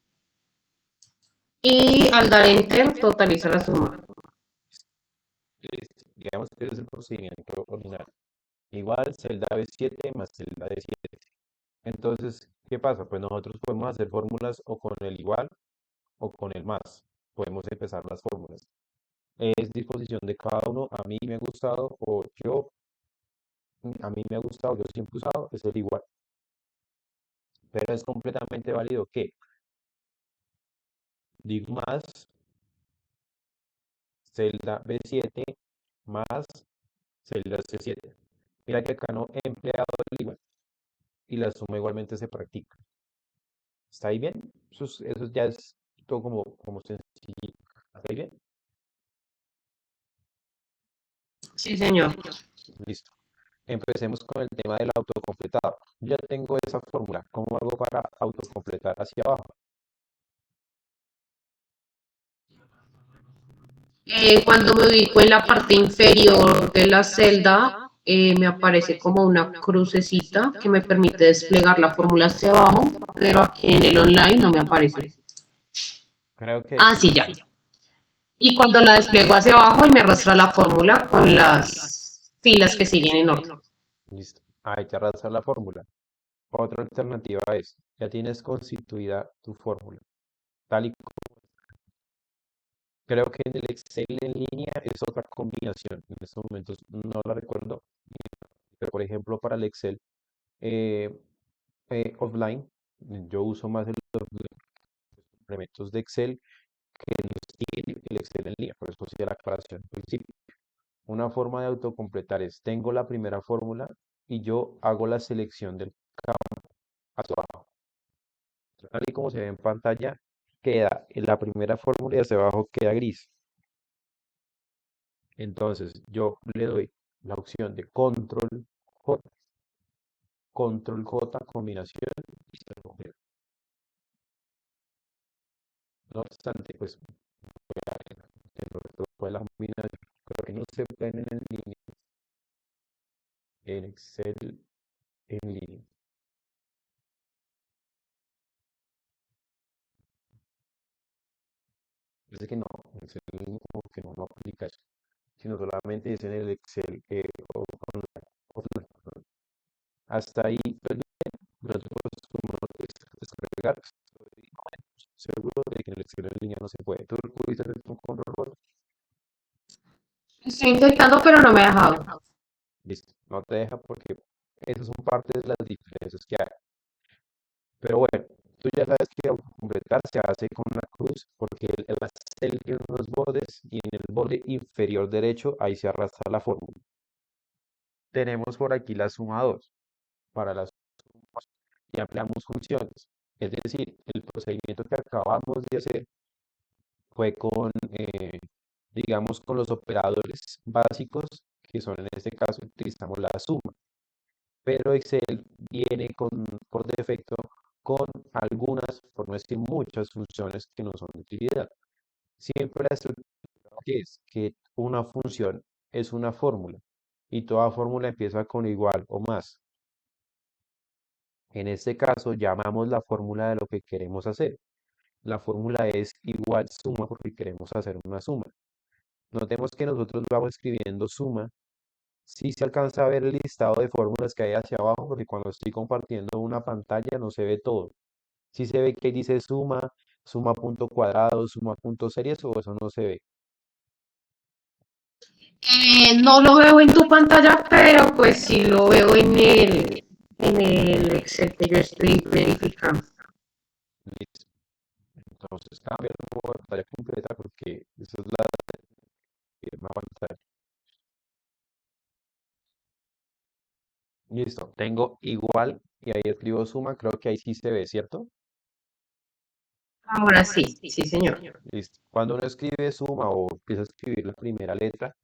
Y al dar enter totaliza la suma. Digamos que es el procedimiento ordinario. Igual celda B7 más celda D7. Entonces, ¿qué pasa? Pues nosotros podemos hacer fórmulas o con el igual o con el más. Podemos empezar las fórmulas. Es disposición de cada uno. A mí me ha gustado, o yo, a mí me ha gustado, yo siempre he usado, es el igual. Pero es completamente válido que digo más celda B7 más celda C7. Mira que acá no he empleado el igual y la suma igualmente se practica. ¿Está ahí bien? Eso ya es todo como sencillo. ¿Está ahí bien? Sí, señor. Listo. Empecemos con el tema del autocompletado. Ya tengo esa fórmula. ¿Cómo hago para autocompletar hacia abajo? Cuando me ubico en la parte inferior de la celda, me aparece como una crucecita que me permite desplegar la fórmula hacia abajo, pero aquí en el online no me aparece. Creo que Ah, sí, ya. Y cuando la despliego hacia abajo, me arrastra la fórmula con las filas que siguen en orden. listo. Hay que arrastrar la fórmula. Otra alternativa es, ya tienes constituida tu fórmula. Tal y creo que en el Excel en línea es otra combinación. En estos momentos no la recuerdo. Pero por ejemplo, para el Excel eh, offline. Yo uso más los complementos de Excel que el Excel en línea, por eso hacía la aclaración al principio. Una forma de autocompletar es, tengo la primera fórmula y yo hago la selección del campo hacia abajo. Tal y como se ve en pantalla, queda en la primera fórmula y hacia abajo queda gris. Entonces yo le doy la opción de control J, combinación y se completa. No obstante, pues dentro de todo fue la combinación, creo que no se pueden en línea, en Excel en línea. Parece que no, en Excel en línea como que no aplica eso, sino solamente es en el Excel online, offline, perdón. Hasta ahí, pues bien, los como descargar, estoy seguro de que en el Excel en línea no se puede. ¿Tú pudiste hacer un control J? Estoy intentando, pero no me ha dejado. Listo, no te deja porque esas son parte de las diferencias que hay. Pero bueno, tú ya sabes que completar se hace con una cruz porque el pastel tiene unos bordes y en el borde inferior derecho ahí se arrastra la fórmula. Tenemos por aquí la suma 2 para las sumas y ampliamos funciones. Es decir, el procedimiento que acabamos de hacer fue con, digamos, con los operadores básicos, que son en este caso utilizamos la suma, pero Excel viene por defecto con algunas, por no decir muchas funciones que no son de utilidad. Siempre la estructura que es que una función es una fórmula y toda fórmula empieza con igual o más. En este caso llamamos la fórmula de lo que queremos hacer. La fórmula es igual suma porque queremos hacer una suma. Notemos que nosotros vamos escribiendo suma. Sí se alcanza a ver el listado de fórmulas que hay hacia abajo porque cuando estoy compartiendo una pantalla no se ve todo. Sí se ve que dice suma, suma punto cuadrado, suma punto series o eso no se ve. No lo veo en tu pantalla, pero pues sí lo veo en el Excel que yo estoy verificando. Listo. Entonces cambia la pantalla completa porque esa es la misma pantalla. Listo. Tengo igual y ahí escribo suma. Creo que ahí sí se ve, ¿cierto? Ahora sí, sí, señor. Listo. Cuando uno escribe suma o empieza a escribir la primera letra,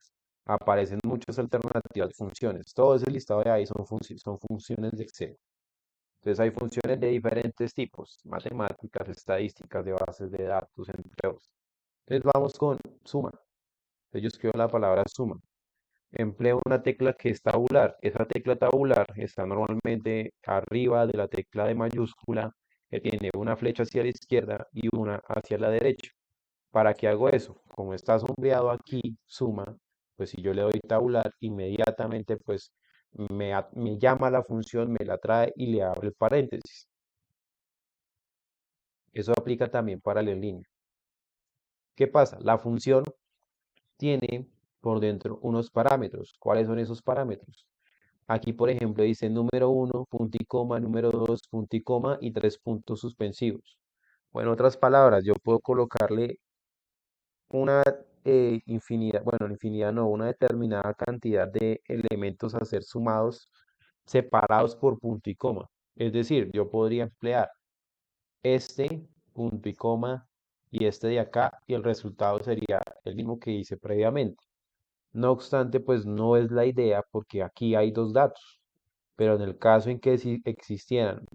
aparecen muchas alternativas de funciones. Todo ese listado de ahí son funciones de Excel. Entonces hay funciones de diferentes tipos, matemáticas, estadísticas, de bases de datos, entre otros. Entonces vamos con suma. Entonces yo escribo la palabra suma. Empleo una tecla que es tabular. Esa tecla tabular está normalmente arriba de la tecla de mayúscula que tiene una flecha hacia la izquierda y una hacia la derecha. ¿Para qué hago eso? Como está sombreado aquí, suma, pues si yo le doy tabular, inmediatamente pues me llama la función, me la trae y le abre el paréntesis. Eso aplica también para la línea. ¿Qué pasa? La función tiene por dentro unos parámetros. ¿Cuáles son esos parámetros? Aquí, por ejemplo, dice número uno punto y coma, número 2 punto y coma y 3 puntos suspensivos. O en otras palabras, yo puedo colocarle una infinidad, bueno, infinidad no, una determinada cantidad de elementos a ser sumados separados por punto y coma. Es decir, yo podría emplear este punto y coma y este de acá y el resultado sería el mismo que hice previamente. No obstante, pues no es la idea porque aquí hay dos datos, pero en el caso en que si existieran,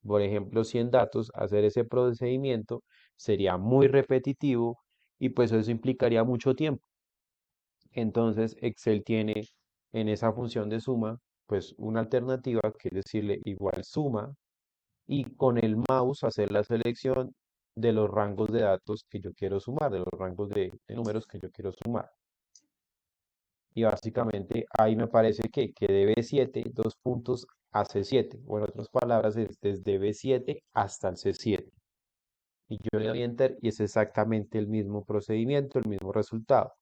por ejemplo, 100 datos, hacer ese procedimiento sería muy repetitivo y pues eso implicaría mucho tiempo. Entonces, Excel tiene en esa función de suma, pues una alternativa que es decirle igual suma y con el mouse hacer la selección de los rangos de datos que yo quiero sumar, de los rangos de números que yo quiero sumar. Y básicamente ahí me parece que de B7, dos puntos a C7. O en otras palabras, es desde B7 hasta el C7. Y yo le doy enter y es exactamente el mismo procedimiento, el mismo resultado.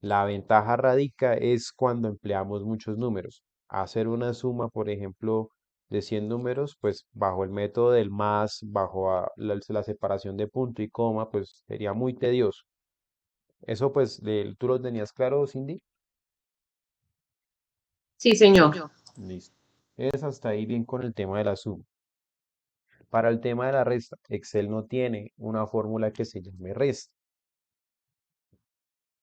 La ventaja radica es cuando empleamos muchos números. Hacer una suma, por ejemplo, de 100 números, pues bajo el método del más, bajo la separación de punto y coma, pues sería muy tedioso. Eso pues, ¿tú lo tenías claro, Cindy? Sí, señor. Listo. Es hasta ahí bien con el tema de la suma. Para el tema de la resta, Excel no tiene una fórmula que se llame resta.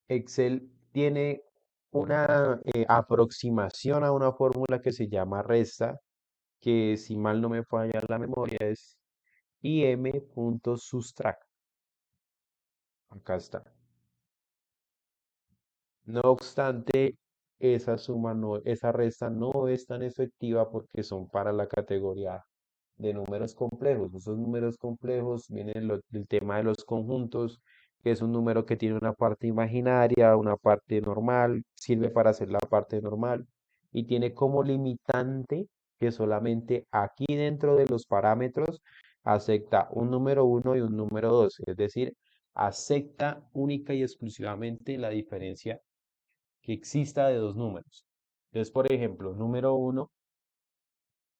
Excel tiene una aproximación a una fórmula que se llama resta, que si mal no me falla la memoria es im.subtract. Acá está. No obstante, esa suma no, esa resta no es tan efectiva porque son para la categoría de números complejos. Esos números complejos vienen del tema de los conjuntos, que es un número que tiene una parte imaginaria, una parte normal, sirve para hacer la parte normal y tiene como limitante que solamente aquí dentro de los parámetros acepta un número uno y un número 2, es decir, acepta única y exclusivamente la diferencia que exista de dos números. Entonces, por ejemplo, número uno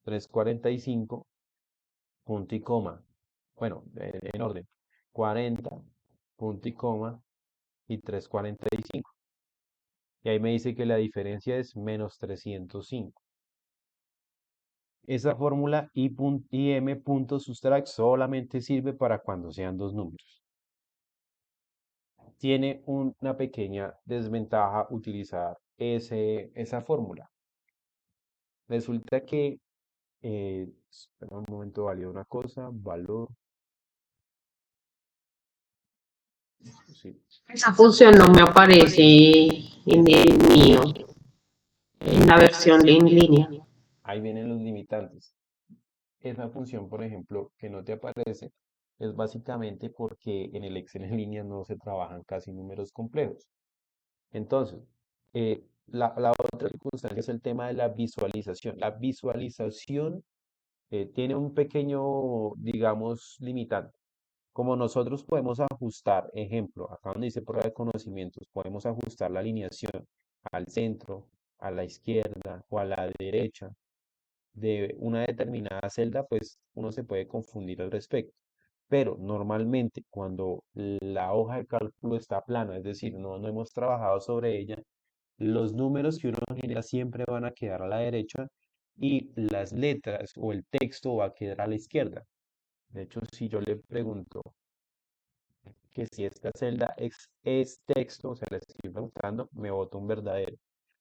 345 punto y coma. Bueno, en orden. 40 punto y coma, y 345. Y ahí me dice que la diferencia es menos 305. Esa fórmula im.subtract solamente sirve para cuando sean dos números. Tiene una pequeña desventaja utilizar esa fórmula. Resulta que, espera un momento, valió una cosa, valor, sí, Esa función no me aparece en el mío, en la versión en línea. ahí vienen los limitantes. Esa función, por ejemplo, que no te aparece, es básicamente porque en el Excel en línea no se trabajan casi números complejos. Entonces, la otra circunstancia es el tema de la visualización. La visualización tiene un pequeño, digamos, limitante. Como nosotros podemos ajustar, ejemplo, acá donde dice prueba de conocimientos, podemos ajustar la alineación al centro, a la izquierda o a la derecha de una determinada celda, pues uno se puede confundir al respecto. Pero normalmente cuando la hoja de cálculo está plana, es decir, no hemos trabajado sobre ella, los números que uno genera siempre van a quedar a la derecha y las letras o el texto va a quedar a la izquierda. De hecho, si yo le pregunto que si esta celda es texto, o sea, le estoy preguntando, me bota un verdadero.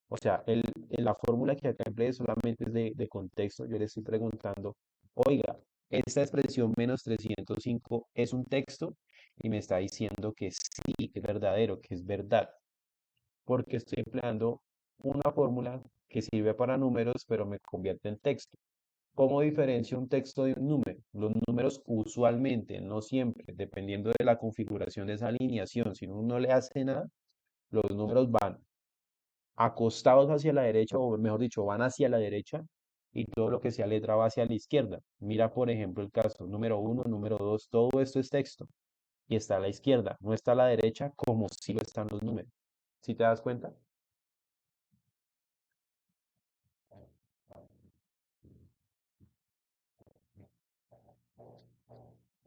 O sea, la fórmula que acá empleé solamente es de contexto. Yo le estoy preguntando, oiga, esta expresión menos 305 es un texto y me está diciendo que sí, que es verdadero, que es verdad, porque estoy empleando una fórmula que sirve para números, pero me convierte en texto. ¿Cómo diferencia un texto de un número? Los números usualmente, no siempre, dependiendo de la configuración de esa alineación, si uno no le hace nada, los números van acostados hacia la derecha, o mejor dicho, van hacia la derecha y todo lo que sea letra va hacia la izquierda. Mira, por ejemplo, el caso número uno, número dos, todo esto es texto y está a la izquierda, no está a la derecha como si lo están los números. ¿Sí te das cuenta?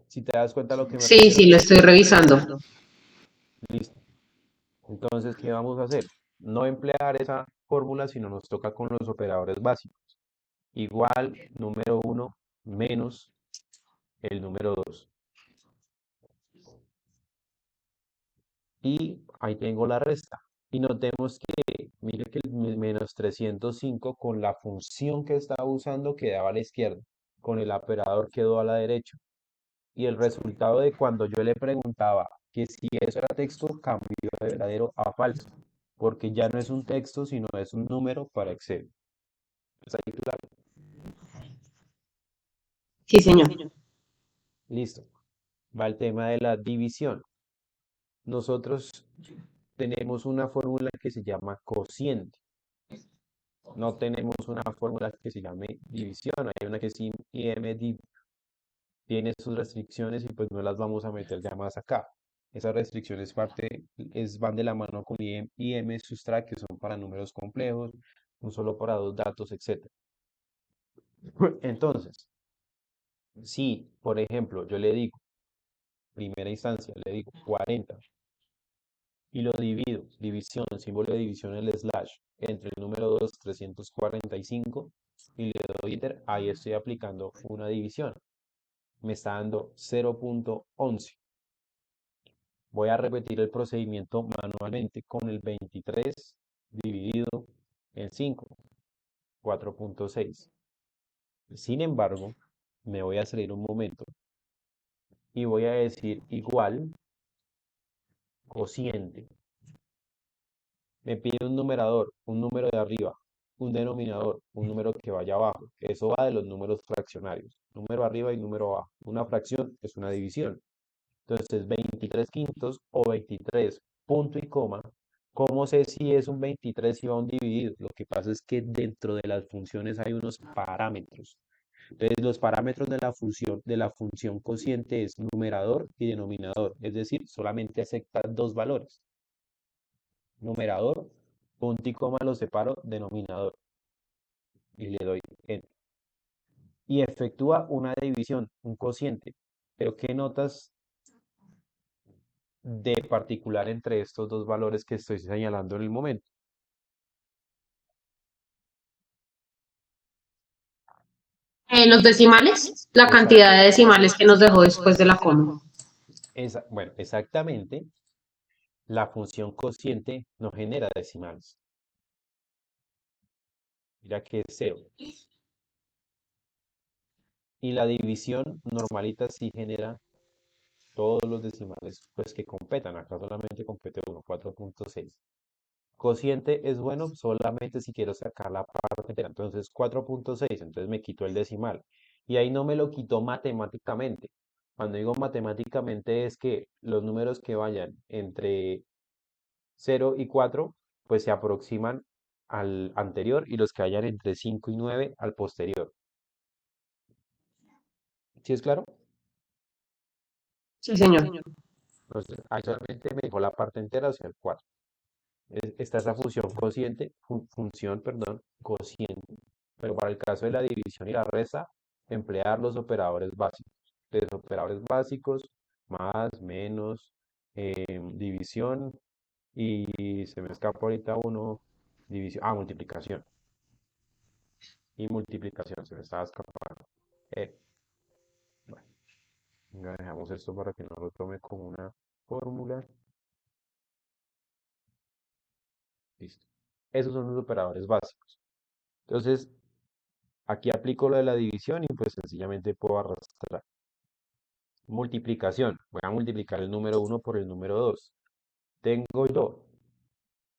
Si te das cuenta a lo que me Sí, refiero. sí, lo estoy revisando. Listo. Entonces, ¿qué vamos a hacer? No emplear esa fórmula, sino nos toca con los operadores básicos. Igual número uno menos el número 2. Y ahí tengo la resta. Y notemos que, mire que el menos 305 con la función que estaba usando quedaba a la izquierda, con el operador quedó a la derecha. Y el resultado de cuando yo le preguntaba que si eso era texto, cambió de verdadero a falso, porque ya no es un texto, sino es un número para Excel. Entonces, ahí claro. Sí, señor. Listo. Va el tema de la división. Nosotros tenemos una fórmula que se llama cociente. No tenemos una fórmula que se llame división. Hay una que es IMDiv. Tiene sus restricciones y pues no las vamos a meter ya más acá. Esas restricciones van de la mano con IM subtract, que son para números complejos, un solo para dos datos, etc. Entonces, si, por ejemplo, yo le digo, primera instancia, le digo 40 y lo divido, división, símbolo de división, el slash, entre el número 2 345 y le doy enter, ahí estoy aplicando una división. Me está dando 0.11. Voy a repetir el procedimiento manualmente con el 23 dividido en 5, 4.6. Sin embargo, me voy a salir un momento y voy a decir igual cociente. Me pide un numerador, un número de arriba, un denominador, un número que vaya abajo. Eso va de los números fraccionarios. Número arriba y número abajo. Una fracción es una división. Entonces, 23 quintos o 23 punto y coma. ¿Cómo sé si es un 23 y va un dividido? Lo que pasa es que dentro de las funciones hay unos parámetros. Entonces, los parámetros de la función cociente es numerador y denominador. Es decir, solamente acepta dos valores. Numerador, punto y coma lo separo, denominador. Y le doy enter. Y efectúa una división, un cociente. Pero ¿qué notas de particular entre estos dos valores que estoy señalando en el momento? Los decimales, la cantidad Exacto. de decimales que nos dejó después de la coma. Bueno, exactamente. La función cociente no genera decimales. Mira que es cero. Y la división normalita sí genera todos los decimales pues que competan. Acá solamente compete uno, 4.6. Cociente es bueno solamente si quiero sacar la parte entera. Entonces 4.6, entonces me quito el decimal. Y ahí no me lo quito matemáticamente. Cuando digo matemáticamente es que los números que vayan entre 0 y 4 pues se aproximan al anterior y los que vayan entre 5 y 9 al posterior. ¿Sí es claro? Sí, señor. Entonces, ahí solamente me dejó la parte entera, o sea, el 4. Está esa función cociente, función, perdón, cociente. Pero para el caso de la división y la resta, emplear los operadores básicos. Los operadores básicos, más, menos, división y se me escapa ahorita uno, división, multiplicación. Y multiplicación, se me estaba escapando. Eh, bueno, venga, dejamos esto para que no lo tome como una fórmula. Listo. Esos son los operadores básicos. Entonces, aquí aplico lo de la división y pues sencillamente puedo arrastrar. Multiplicación. Voy a multiplicar el número uno por el número 2. Tengo yo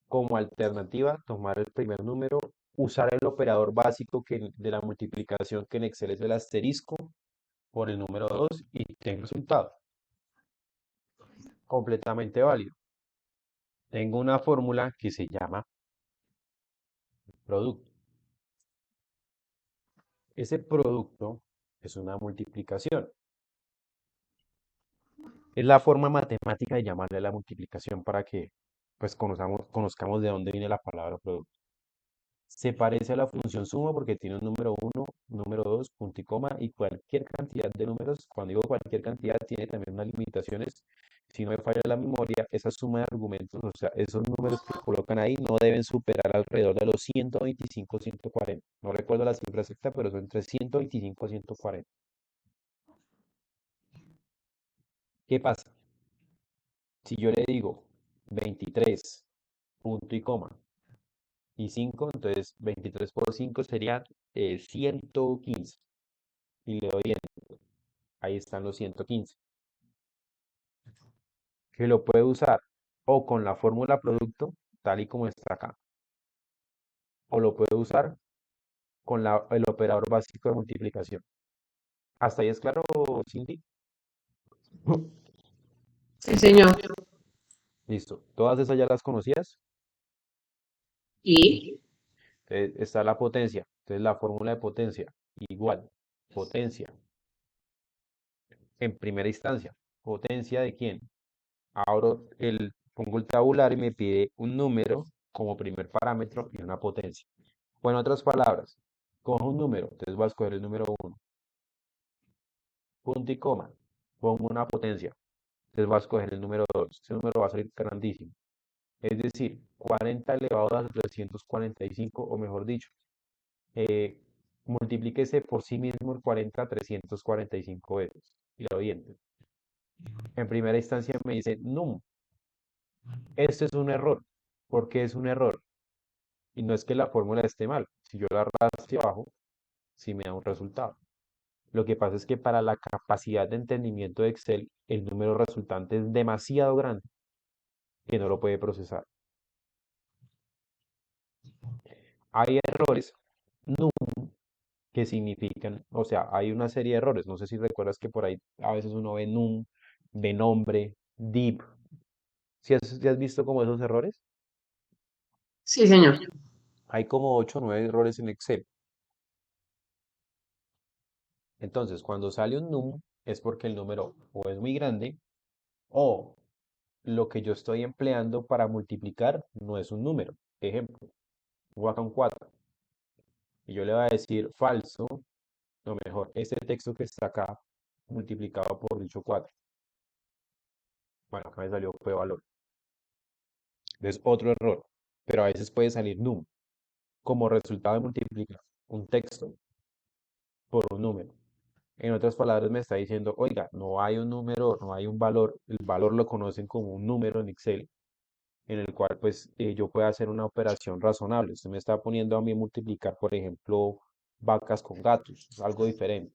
como alternativa tomar el primer número, usar el operador básico de la multiplicación que en Excel es el asterisco por el número 2 y tengo resultado. Completamente válido. Tengo una fórmula que se llama producto. Ese producto es una multiplicación. Es la forma matemática de llamarle a la multiplicación para que pues conozcamos de dónde viene la palabra producto. Se parece a la función suma porque tiene un número uno, número 2, punto y coma y cualquier cantidad de números. Cuando digo cualquier cantidad tiene también unas limitaciones. Si no me falla la memoria, esa suma de argumentos, o sea, esos números que colocan ahí no deben superar alrededor de los 125, 140. No recuerdo la cifra exacta, pero son entre 125 a 140. ¿Qué pasa? Si yo le digo 23, punto y coma, y 5, entonces 23 por 5 sería 115. Y le doy enter. Ahí están los 115. Que lo puede usar o con la fórmula producto, tal y como está acá, o lo puede usar con el operador básico de multiplicación. ¿Hasta ahí es claro, Cindy? Sí, señor. Listo. ¿Todas esas ya las conocías? Y Entonces, está la potencia. Entonces la fórmula de potencia igual. Potencia en primera instancia. ¿Potencia de quién? Pongo el tabular y me pide un número como primer parámetro y una potencia. O en otras palabras, Cojo un número, entonces voy a escoger el número uno, punto y coma, pongo una potencia, entonces voy a escoger el número 2. Ese número va a salir grandísimo. Es decir, 40 elevado a 345, o mejor dicho, eh, multiplíquese por sí mismo el 40 a 345 veces. Y lo bien. En primera instancia me dice, no, este es un error. ¿Por qué es un error? Y no es que la fórmula esté mal. Si yo la arrastro hacia abajo, sí me da un resultado. Lo que pasa es que para la capacidad de entendimiento de Excel, el número resultante es demasiado grande que no lo puede procesar. Hay errores num que significan, o sea, hay una serie de errores. No sé si recuerdas que por ahí a veces uno ve num, ve nombre, div. Si has visto como esos errores? Sí, señor. Hay como 8 o 9 errores en Excel. Entonces, cuando sale un num, es porque el número o es muy grande o lo que yo estoy empleando para multiplicar no es un número. Ejemplo, voy acá un 4 y yo le voy a decir falso, no mejor, este texto que está acá multiplicado por dicho 4. Bueno, acá me salió fue valor. Es otro error, pero a veces puede salir num como resultado de multiplicar un texto por un número. En otras palabras, me está diciendo, oiga, no hay un número, no hay un valor, el valor lo conocen como un número en Excel, en el cual pues yo pueda hacer una operación razonable. Usted me está poniendo a mí multiplicar, por ejemplo, vacas con gatos, algo diferente.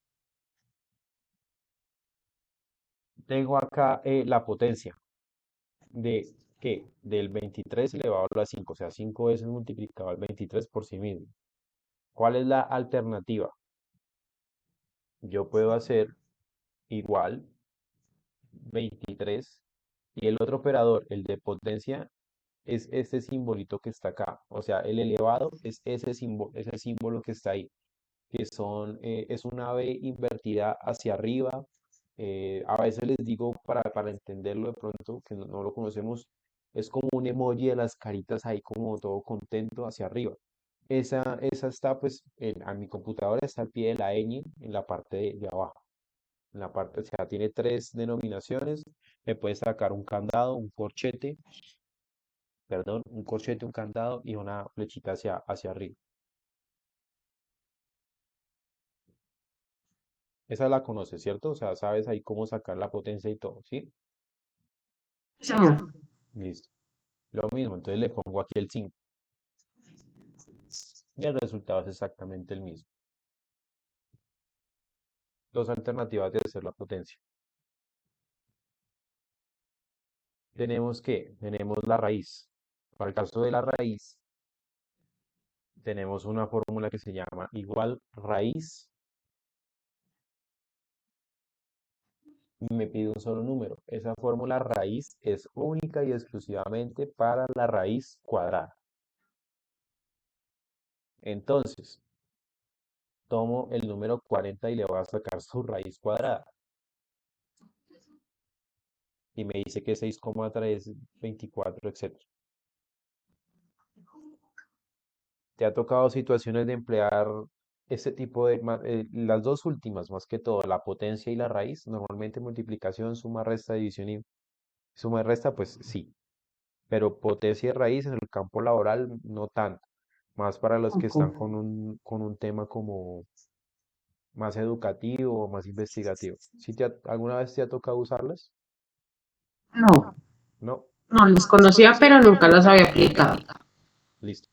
Tengo acá la potencia de ¿qué? Del 23 elevado a la 5, o sea, 5 veces multiplicado al 23 por sí mismo. ¿Cuál es la alternativa? Yo puedo hacer igual 23 y el otro operador, el de potencia, es este simbolito que está acá. O sea, el elevado es ese símbolo que está ahí, que es una B invertida hacia arriba. A veces les digo para entenderlo de pronto, que no lo conocemos, es como un emoji de las caritas ahí como todo contento hacia arriba. Esa está pues a mi computadora está al pie de la ñ en la parte de abajo. En la parte, o sea, tiene tres denominaciones. Me puede sacar un candado, un corchete, perdón, un corchete, un candado y una flechita hacia arriba. Esa la conoces, ¿cierto? O sea, sabes ahí cómo sacar la potencia y todo, ¿sí? Sí, señor. Listo. Lo mismo, entonces le pongo aquí el 5 y el resultado es exactamente el mismo. Dos alternativas de hacer la potencia. Tenemos la raíz. Para el caso de la raíz, tenemos una fórmula que se llama igual raíz, me pide un solo número. Esa fórmula raíz es única y exclusivamente para la raíz cuadrada. Entonces, tomo el número 40 y le voy a sacar su raíz cuadrada. Y me dice que 6,324, etcétera. ¿Te ha tocado situaciones de emplear este tipo las dos últimas, más que todo, la potencia y la raíz? Normalmente multiplicación, suma, resta, división y suma y resta, pues sí. Pero potencia y raíz en el campo laboral no tanto. Más para los que están Tampoco. con un tema como más educativo o más investigativo. ¿Alguna vez te ha tocado usarlas? No, No, no las conocía, pero nunca las había aplicado. listo.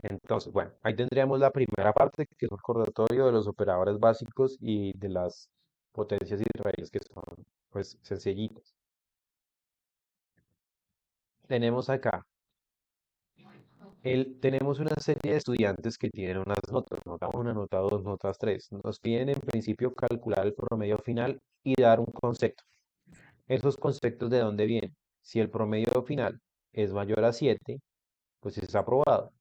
Entonces, bueno, ahí tendríamos la primera parte, que es un recordatorio de los operadores básicos y de las potencias y raíces que son, pues, sencillitas. Tenemos acá, tenemos una serie de estudiantes que tienen unas notas, nota 1, nota 2, notas 3. Nos piden en principio calcular el promedio final y dar un concepto. ¿Esos conceptos de dónde vienen? Si el promedio final es mayor a 7, pues es aprobado.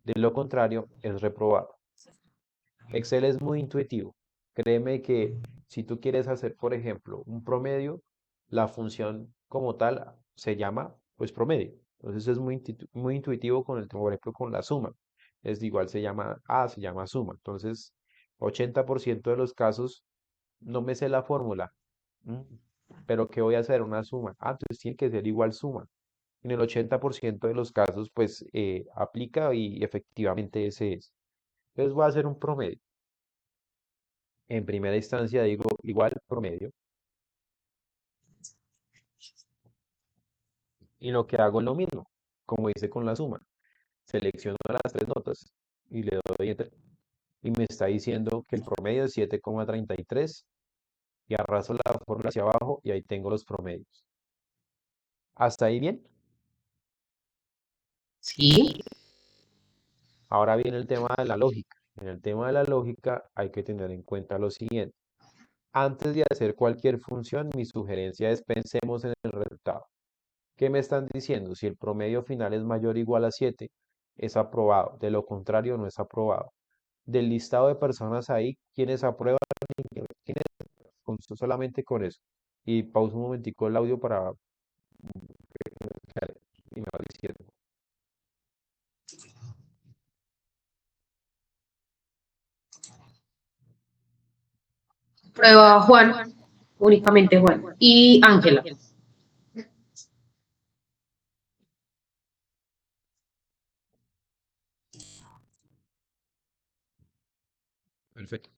De lo contrario, es reprobado. Excel es muy intuitivo. Créeme que si tú quieres hacer, por ejemplo, un promedio, la función como tal se llama pues promedio. Entonces es muy intuitivo con por ejemplo, con la suma. es igual, se llama suma. Entonces, 80% de los casos no me sé la fórmula. Mm, Pero ¿qué voy a hacer? Una suma. Entonces tiene que ser igual suma. En el 80% de los casos, pues aplica y efectivamente ese es. Entonces voy a hacer un promedio. En primera instancia digo igual promedio. Y lo que hago es lo mismo, como hice con la suma. Selecciono las tres notas y le doy enter. Y me está diciendo que el promedio es 7,33 y arraso la fórmula hacia abajo y ahí tengo los promedios. ¿Hasta ahí bien? Sí. Ahora viene el tema de la lógica. En el tema de la lógica hay que tener en cuenta lo siguiente. Antes de hacer cualquier función, mi sugerencia es pensemos en el resultado. ¿Qué me están diciendo? Si el promedio final es mayor o igual a 7, es aprobado. De lo contrario, no es aprobado. Del listado de personas ahí, ¿quiénes aprueban? ¿Quiénes solamente con eso? Y pausa un momentico el audio para y me va diciendo. Prueba Juan, únicamente Juan. Y Ángela. Perfecto.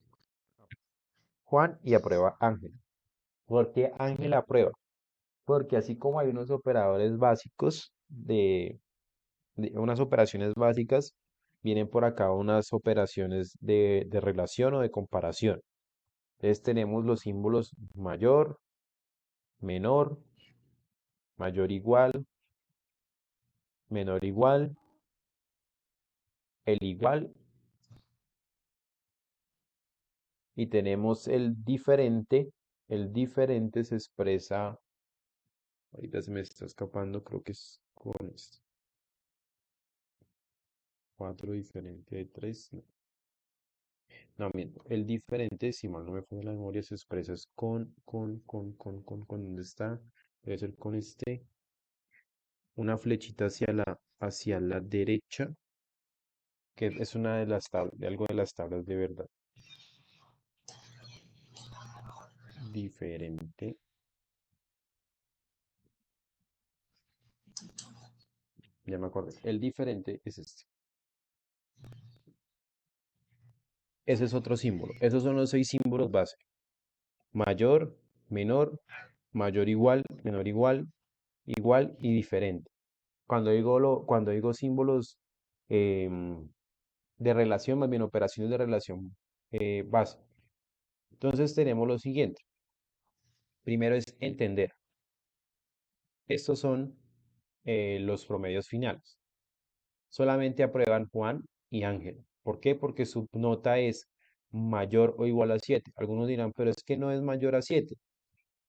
Juan y aprueba Ángel. ¿Por qué Ángel aprueba? Porque así como hay unos operadores básicos de unas operaciones básicas, vienen por acá unas operaciones de relación o de comparación. Entonces tenemos los símbolos mayor, menor, mayor igual, menor igual, el igual y tenemos el diferente. El diferente se expresa, ahorita se me está escapando, creo que es con esto. 4 diferente de 3. No, no, miento. El diferente, si mal no me falla la memoria, se expresa es ¿dónde está? Debe ser con una flechita hacia la derecha, que es una de las tablas, de algo de las tablas de verdad. Diferente. Ya me acordé. El diferente es este. Ese es otro símbolo. Esos son los 6 símbolos base. Mayor, menor, mayor igual, menor igual, igual y diferente. Cuando digo símbolos em, de relación, más bien operaciones de relación base. Entonces tenemos lo siguiente. Primero es entender. Estos son los promedios finales. Solamente aprueban Juan y Ángel. ¿Por qué? Porque su nota es mayor o igual a 7. Algunos dirán, pero es que no es mayor a 7.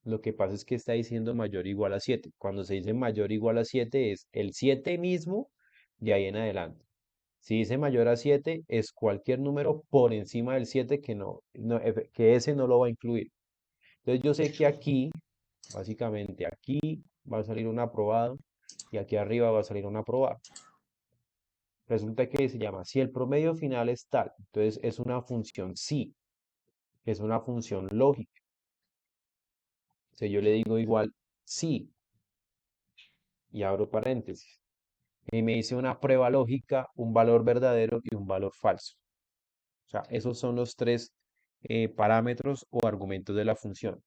Lo que pasa es que está diciendo mayor o igual a 7. Cuando se dice mayor o igual a 7 es el 7 mismo de ahí en adelante. Si dice mayor a 7 es cualquier número por encima del 7 que ese no lo va a incluir. Entonces yo sé que aquí, básicamente aquí va a salir un aprobado y aquí arriba va a salir un aprobado. Resulta que se llama, si el promedio final es tal, entonces es una función sí, es una función lógica. Si yo le digo igual sí y abro paréntesis, y me dice una prueba lógica, un valor verdadero y un valor falso. O sea, esos son los tres parámetros o argumentos de la función.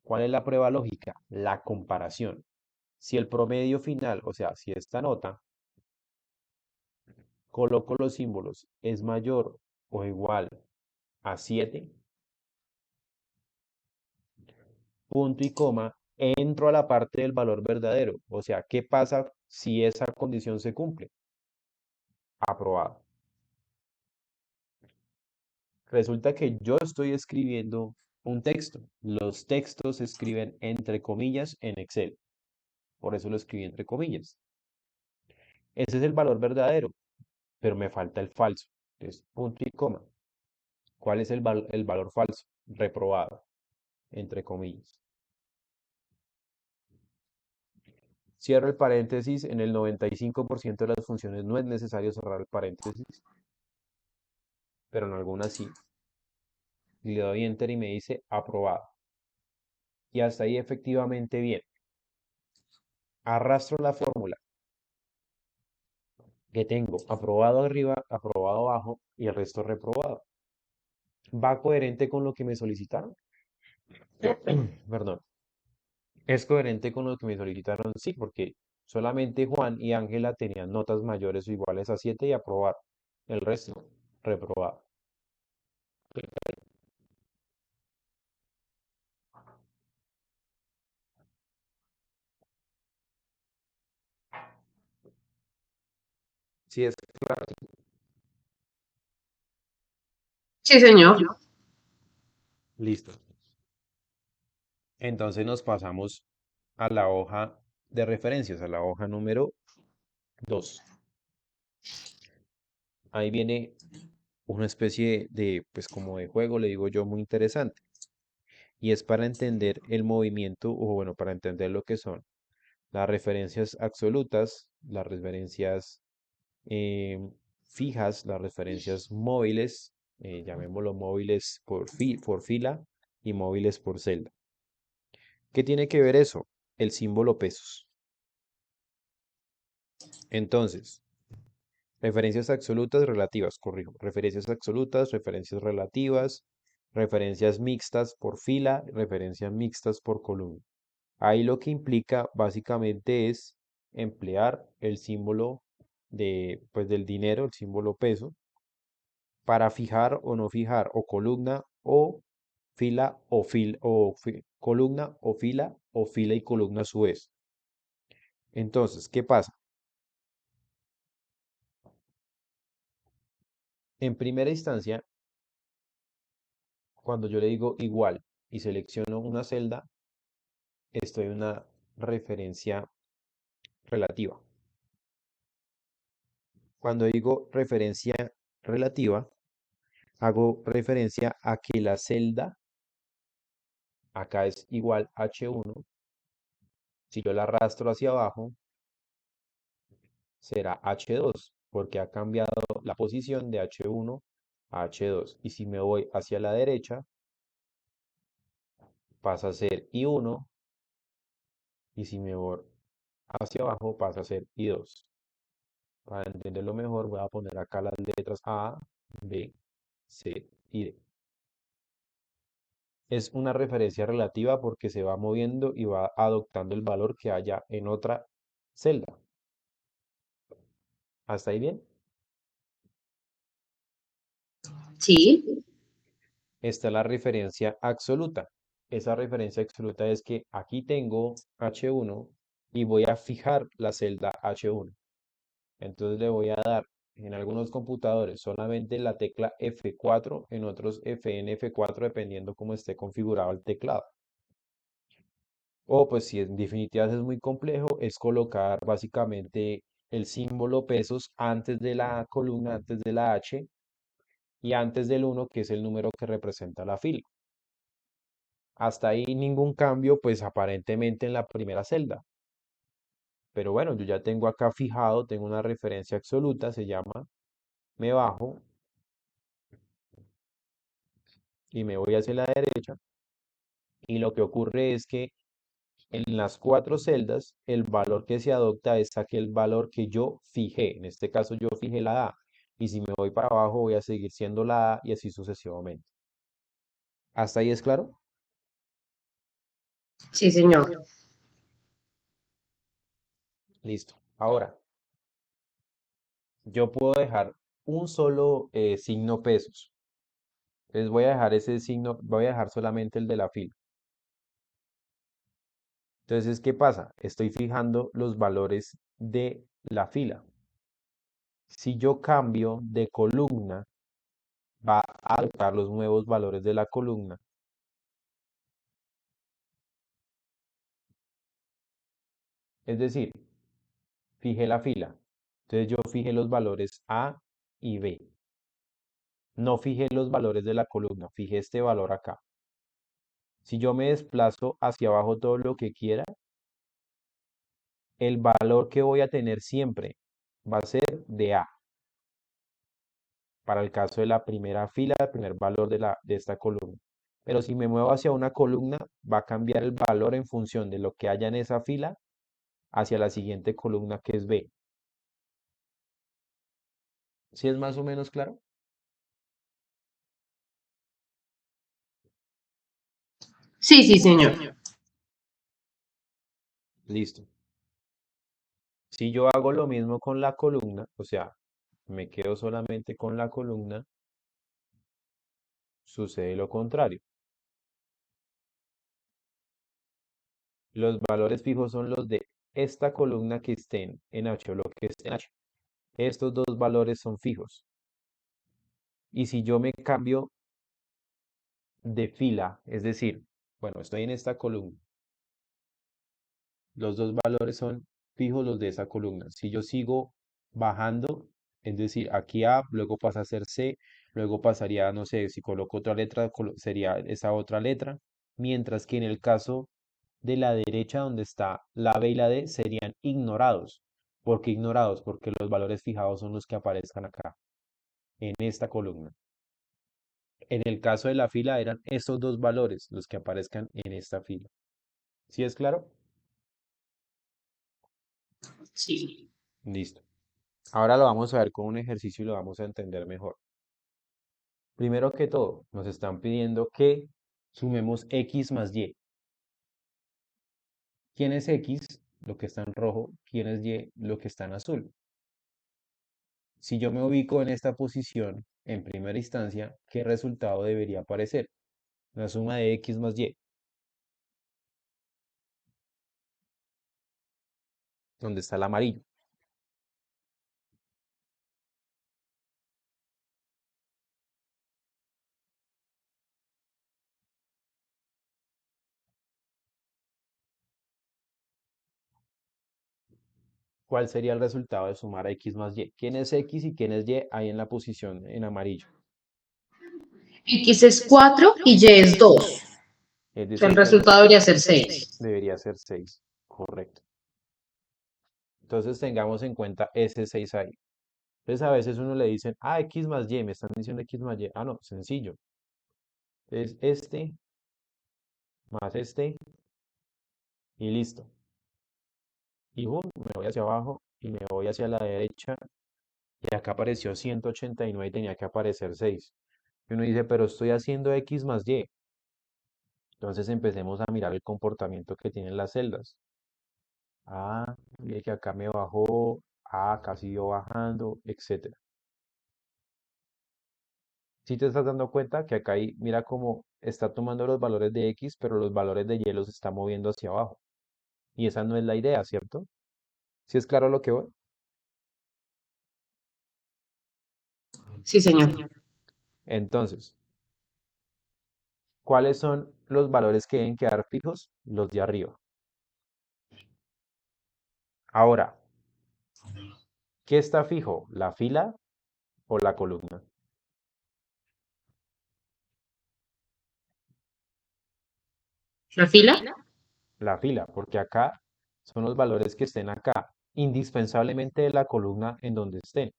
¿Cuál es la prueba lógica? La comparación. Si el promedio final, o sea, si esta nota, coloco los símbolos, es mayor o igual a 7, punto y coma, entro a la parte del valor verdadero. O sea, ¿qué pasa si esa condición se cumple? Aprobado. Resulta que yo estoy escribiendo un texto. Los textos se escriben entre comillas en Excel. Por eso lo escribí entre comillas. Ese es el valor verdadero, pero me falta el falso. Entonces, punto y coma. ¿Cuál es el valor falso? Reprobado, entre comillas. Cierro el paréntesis. En el 95% de las funciones no es necesario cerrar el paréntesis. pero en algunas sí. Y le doy enter y me dice aprobado. Y hasta ahí efectivamente bien. Arrastro la fórmula que tengo aprobado arriba, aprobado abajo y el resto reprobado. ¿Va coherente con lo que me solicitaron? Perdón. ¿Es coherente con lo que me solicitaron? Sí, porque solamente Juan y Ángela tenían notas mayores o iguales a 7 y aprobar. El resto, reprobado. Sí, es claro. Sí, señor. Listo. Entonces nos pasamos a la hoja de referencias, a la hoja número 2. Ahí viene una especie de, pues como de juego, le digo yo, muy interesante. Y es para entender el movimiento, o bueno, para entender lo que son las referencias absolutas, las referencias eh, fijas, las referencias móviles, llamémoslo móviles por fila y móviles por celda. ¿Qué tiene que ver eso? El símbolo pesos. Entonces, referencias absolutas, relativas, corrijo. Referencias absolutas, referencias relativas, referencias mixtas por fila, referencias mixtas por columna. Ahí lo que implica básicamente es emplear el símbolo pues, del dinero, el símbolo peso, para fijar o no fijar o columna o fila columna o fila y columna a su vez. Entonces, ¿qué pasa? En primera instancia, cuando yo le digo igual y selecciono una celda, estoy en una referencia relativa. Cuando digo referencia relativa, hago referencia a que la celda acá es igual H1. Si yo la arrastro hacia abajo, será H2, porque ha cambiado la posición de H1 a H2. Y si me voy hacia la derecha, pasa a ser I1, y si me voy hacia abajo, pasa a ser I2. Para entenderlo mejor, voy a poner acá las letras A, B, C y D. Es una referencia relativa porque se va moviendo y va adoptando el valor que haya en otra celda. ¿Hasta ahí bien? Sí, Está la referencia absoluta. Esa referencia absoluta es que aquí tengo H1 y voy a fijar la celda H1. Entonces le voy a dar en algunos computadores solamente la tecla F4, en otros FN F4 dependiendo cómo esté configurado el teclado. O pues si en definitiva es muy complejo, es colocar básicamente el símbolo pesos antes de la columna, antes de la H y antes del 1, que es el número que representa la fila. Hasta ahí ningún cambio, pues aparentemente en la primera celda. Pero bueno, yo ya tengo acá fijado, tengo una referencia absoluta, se llama, me bajo y me voy hacia la derecha. Y lo que ocurre es que en las cuatro celdas, el valor que se adopta es aquel valor que yo fijé. En este caso, yo fijé la A. Y si me voy para abajo, voy a seguir siendo la A y así sucesivamente. ¿Hasta ahí es claro? sí, señor. Listo. Ahora, yo puedo dejar un solo signo pesos. Entonces voy a dejar ese signo, voy a dejar solamente el de la fila. Entonces, ¿qué pasa? Estoy fijando los valores de la fila. Si yo cambio de columna, va a adoptar los nuevos valores de la columna. Es decir, fijé la fila. Entonces yo fijé los valores A y B. No fijé los valores de la columna, fijé este valor acá. Si yo me desplazo hacia abajo todo lo que quiera, el valor que voy a tener siempre va a ser de A. para el caso de la primera fila, el primer valor de esta columna. Pero si me muevo hacia una columna, va a cambiar el valor en función de lo que haya en esa fila hacia la siguiente columna que es B. ¿Sí es más o menos claro? Sí, sí, señor. Listo. Si yo hago lo mismo con la columna, o sea, me quedo solamente con la columna, sucede lo contrario. Los valores fijos son los de esta columna que estén en H o lo que esté en H. Estos dos valores son fijos. Y si yo me cambio de fila, es decir, bueno, estoy en esta columna, los dos valores son fijos los de esa columna. Si yo sigo bajando, es decir, aquí A, luego pasa a ser C, luego pasaría, no sé, si coloco otra letra, sería esa otra letra, mientras que en el caso de la derecha donde está la B y la D serían ignorados. ¿Por qué ignorados? Porque los valores fijados son los que aparezcan acá, en esta columna. En el caso de la fila eran estos dos valores los que aparezcan en esta fila. ¿Sí es claro? Sí. Listo. Ahora lo vamos a ver con un ejercicio y lo vamos a entender mejor. Primero que todo, nos están pidiendo que sumemos x más y. ¿Quién es x? Lo que está en rojo. ¿Quién es y? Lo que está en azul. Si yo me ubico en esta posición, en primera instancia, ¿qué resultado debería aparecer? La suma de x más y, donde está el amarillo. ¿Cuál sería el resultado de sumar a x más y? ¿Quién es x y quién es y ahí en la posición en amarillo? X es 4 y Y es 2. Es O sea, el decir, que resultado debería ser 6. debería ser 6. Correcto. Entonces tengamos en cuenta ese 6 ahí. Entonces a veces uno le dicen, ah, x más y, me están diciendo x más y. Ah, no, sencillo. Es este más este y listo. Y me voy hacia abajo y me voy hacia la derecha. Y acá apareció 189 y tenía que aparecer 6. Y uno dice, pero estoy haciendo x más y. Entonces empecemos a mirar el comportamiento que tienen las celdas. Ah, mire que acá me bajó. Ah, acá siguió bajando, etcétera. Si te estás dando cuenta que acá hay, mira cómo está tomando los valores de X, pero los valores de Y los está moviendo hacia abajo. Y esa no es la idea, ¿cierto? ¿Sí es claro lo que voy? Sí, señor. Entonces, ¿cuáles son los valores que deben quedar fijos? Los de arriba. Ahora, ¿qué está fijo? ¿La fila o la columna? ¿La fila? La fila, porque acá son los valores que estén acá, indispensablemente de la columna en donde estén.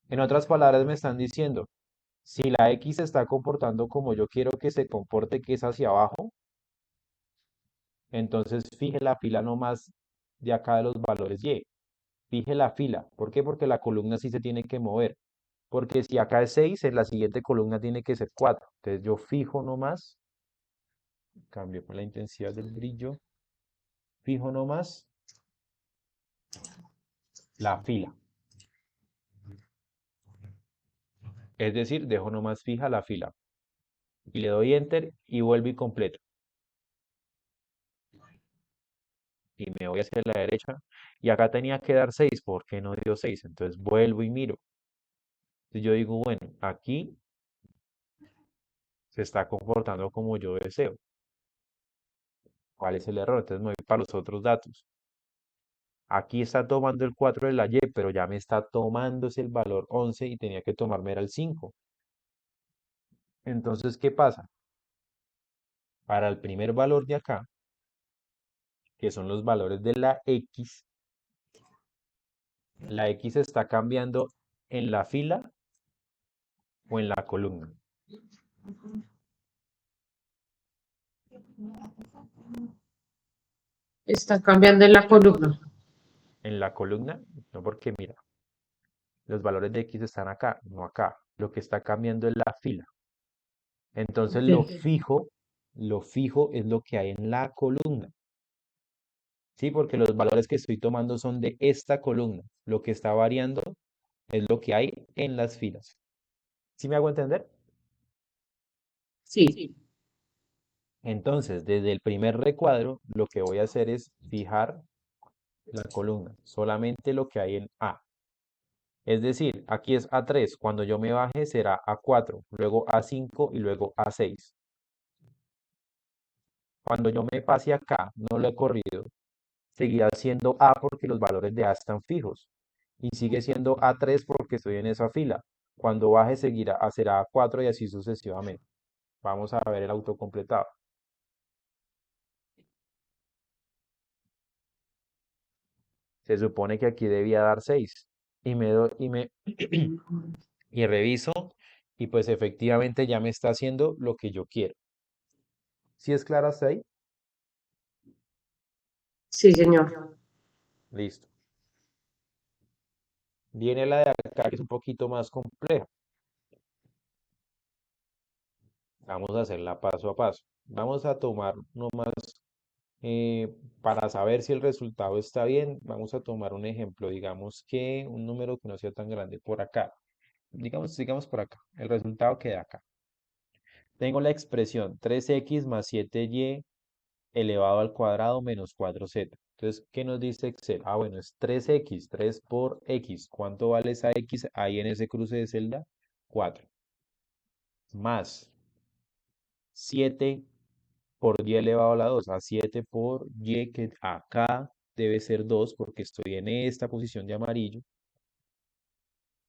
En otras palabras, me están diciendo, si la X se está comportando como yo quiero que se comporte, que es hacia abajo, entonces fije la fila nomás de acá de los valores Y. Fije la fila. ¿Por qué? Porque la columna sí se tiene que mover. Porque si acá es 6, en la siguiente columna tiene que ser 4. Entonces yo fijo nomás, cambio con la intensidad del brillo, fijo nomás la fila. Es decir, dejo nomás fija la fila. Y le doy enter y vuelvo y completo. Y me voy hacia la derecha. Y acá tenía que dar 6. ¿Por qué no dio 6? Entonces vuelvo y miro. Entonces yo digo, bueno, aquí se está comportando como yo deseo. ¿Cuál es el error? Entonces me voy para los otros datos. Aquí está tomando el 4 de la Y, pero ya me está tomándose el valor 11 y tenía que tomarme era el 5. Entonces, ¿qué pasa? Para el primer valor de acá, que son los valores de la X está cambiando en la fila o en la columna? Está cambiando en la columna. En la columna, no, porque mira, los valores de X están acá, no acá. Lo que está cambiando es la fila. Entonces Ok. lo fijo es lo que hay en la columna. Sí, porque los valores que estoy tomando son de esta columna. Lo que está variando es lo que hay en las filas. ¿Sí me hago entender? Sí, Entonces, desde el primer recuadro, lo que voy a hacer es fijar la columna, solamente lo que hay en A. Es decir, aquí es A3, cuando yo me baje será A4, luego A5 y luego A6. Cuando yo me pase acá, no lo he corrido, seguirá siendo A porque los valores de A están fijos. Y sigue siendo A3 porque estoy en esa fila. Cuando baje será A4 y así sucesivamente. Vamos a ver el autocompletado. Se supone que aquí debía dar 6. Y reviso y pues efectivamente ya me está haciendo lo que yo quiero. Si es clara hasta ahí, sí, señor. listo. Viene la de acá que es un poquito más compleja. Vamos a hacerla paso a paso. Vamos a tomar nomás para saber si el resultado está bien. Vamos a tomar un ejemplo, digamos que un número que no sea tan grande por acá. Digamos por acá. El resultado queda acá. Tengo la expresión 3x más 7y elevado al cuadrado menos 4z. Entonces, ¿qué nos dice Excel? Ah, bueno, es 3x, 3 por x. ¿Cuánto vale esa x ahí en ese cruce de celda? 4. Más 7 por y elevado a la 2. A 7 por y, que acá debe ser 2 porque estoy en esta posición de amarillo,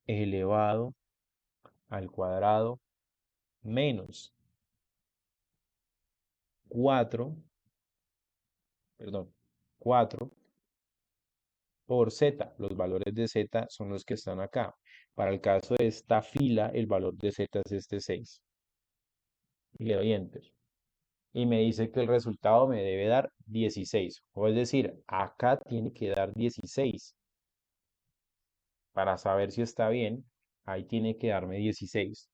elevado al cuadrado menos 4, perdón, 4 por z. Los valores de z son los que están acá. Para el caso de esta fila, el valor de z es este 6. Y le doy enter. Y me dice que el resultado me debe dar 16. O es decir, acá tiene que dar 16. Para saber si está bien, ahí tiene que darme 16.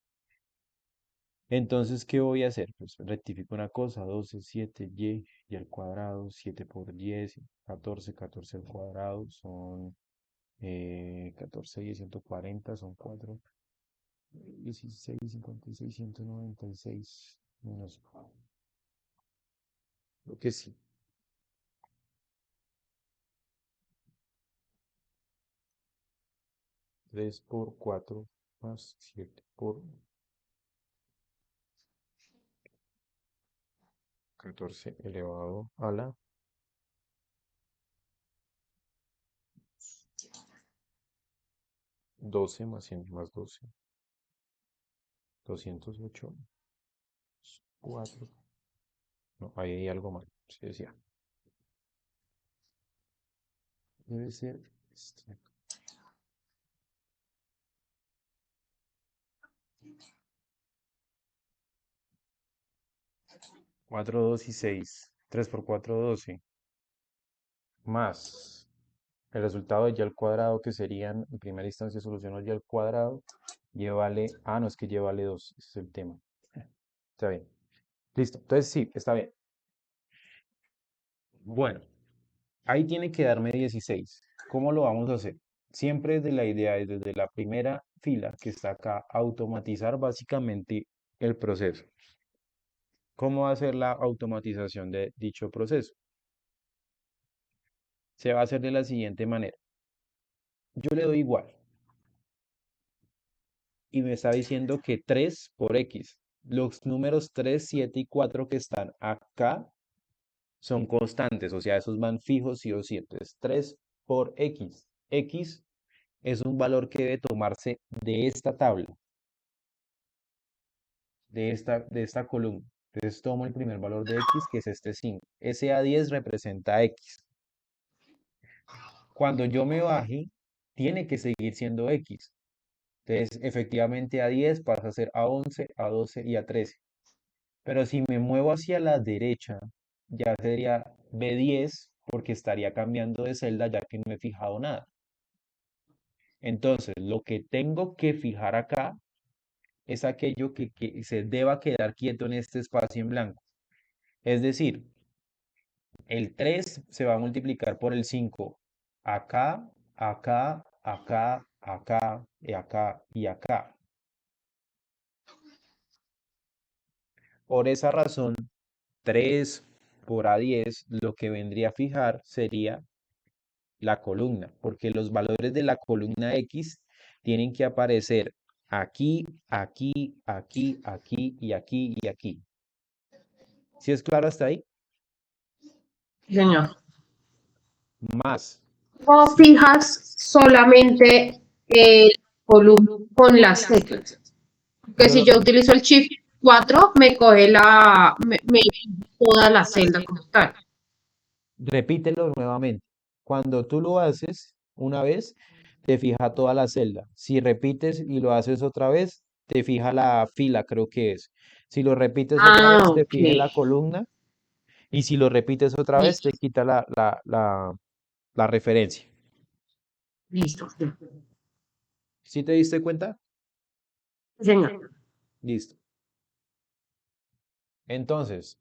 Entonces, ¿qué voy a hacer? Pues rectifico una cosa, 12, 7, y al cuadrado, 7 por 10, 14, 14 al cuadrado, son 14 y 140, son 4, 16, 56, 196, menos, lo que sí, 3 por 4 más 7 por 14 elevado a la 12 más 100 más 12, 208, 4, no, ahí hay algo mal, se decía, debe ser este, 4, 2 y 6, 3 por 4, 12, más el resultado de y al cuadrado, que serían, en primera instancia soluciono y al cuadrado, llévale, no, es que llévale 2, ese es el tema. Está bien. Listo, entonces sí, está bien. Bueno, ahí tiene que darme 16. ¿Cómo lo vamos a hacer? Siempre desde la idea, es desde la primera fila que está acá, automatizar básicamente el proceso. ¿Cómo va a ser la automatización de dicho proceso? Se va a hacer de la siguiente manera. Yo le doy igual y me está diciendo que 3 por x. Los números 3, 7 y 4 que están acá son constantes, o sea, esos van fijos sí o sí. Entonces, 3 por x. X es un valor que debe tomarse de esta tabla, de esta columna. Entonces, tomo el primer valor de x, que es este 5. Ese A10 representa x. Cuando yo me baje, tiene que seguir siendo x. Entonces, efectivamente a 10 pasa a ser a 11, a 12 y a 13. Pero si me muevo hacia la derecha, ya sería B10 porque estaría cambiando de celda ya que no he fijado nada. Entonces, lo que tengo que fijar acá es aquello que se deba quedar quieto en este espacio en blanco. Es decir, el 3 se va a multiplicar por el 5 acá, acá, acá, acá, y acá y acá. Por esa razón, 3 por A10, lo que vendría a fijar sería la columna, porque los valores de la columna X tienen que aparecer aquí, aquí, aquí, aquí y aquí y aquí. ¿Sí es claro hasta ahí? Sí, señor. Más. O Sí, fijas solamente el volumen con las teclas. Porque yo si lo yo utilizo el Shift 4, me coge me toda la celda como tal. repítelo nuevamente. Cuando tú lo haces una vez, te fija toda la celda. Si repites y lo haces otra vez, te fija la fila, creo que es. Si lo repites otra Ah, vez, te ok. fija la columna. Y si lo repites otra vez, te Listo, quita la referencia. listo. Sí, ¿Sí te diste cuenta? señor. Listo. Entonces,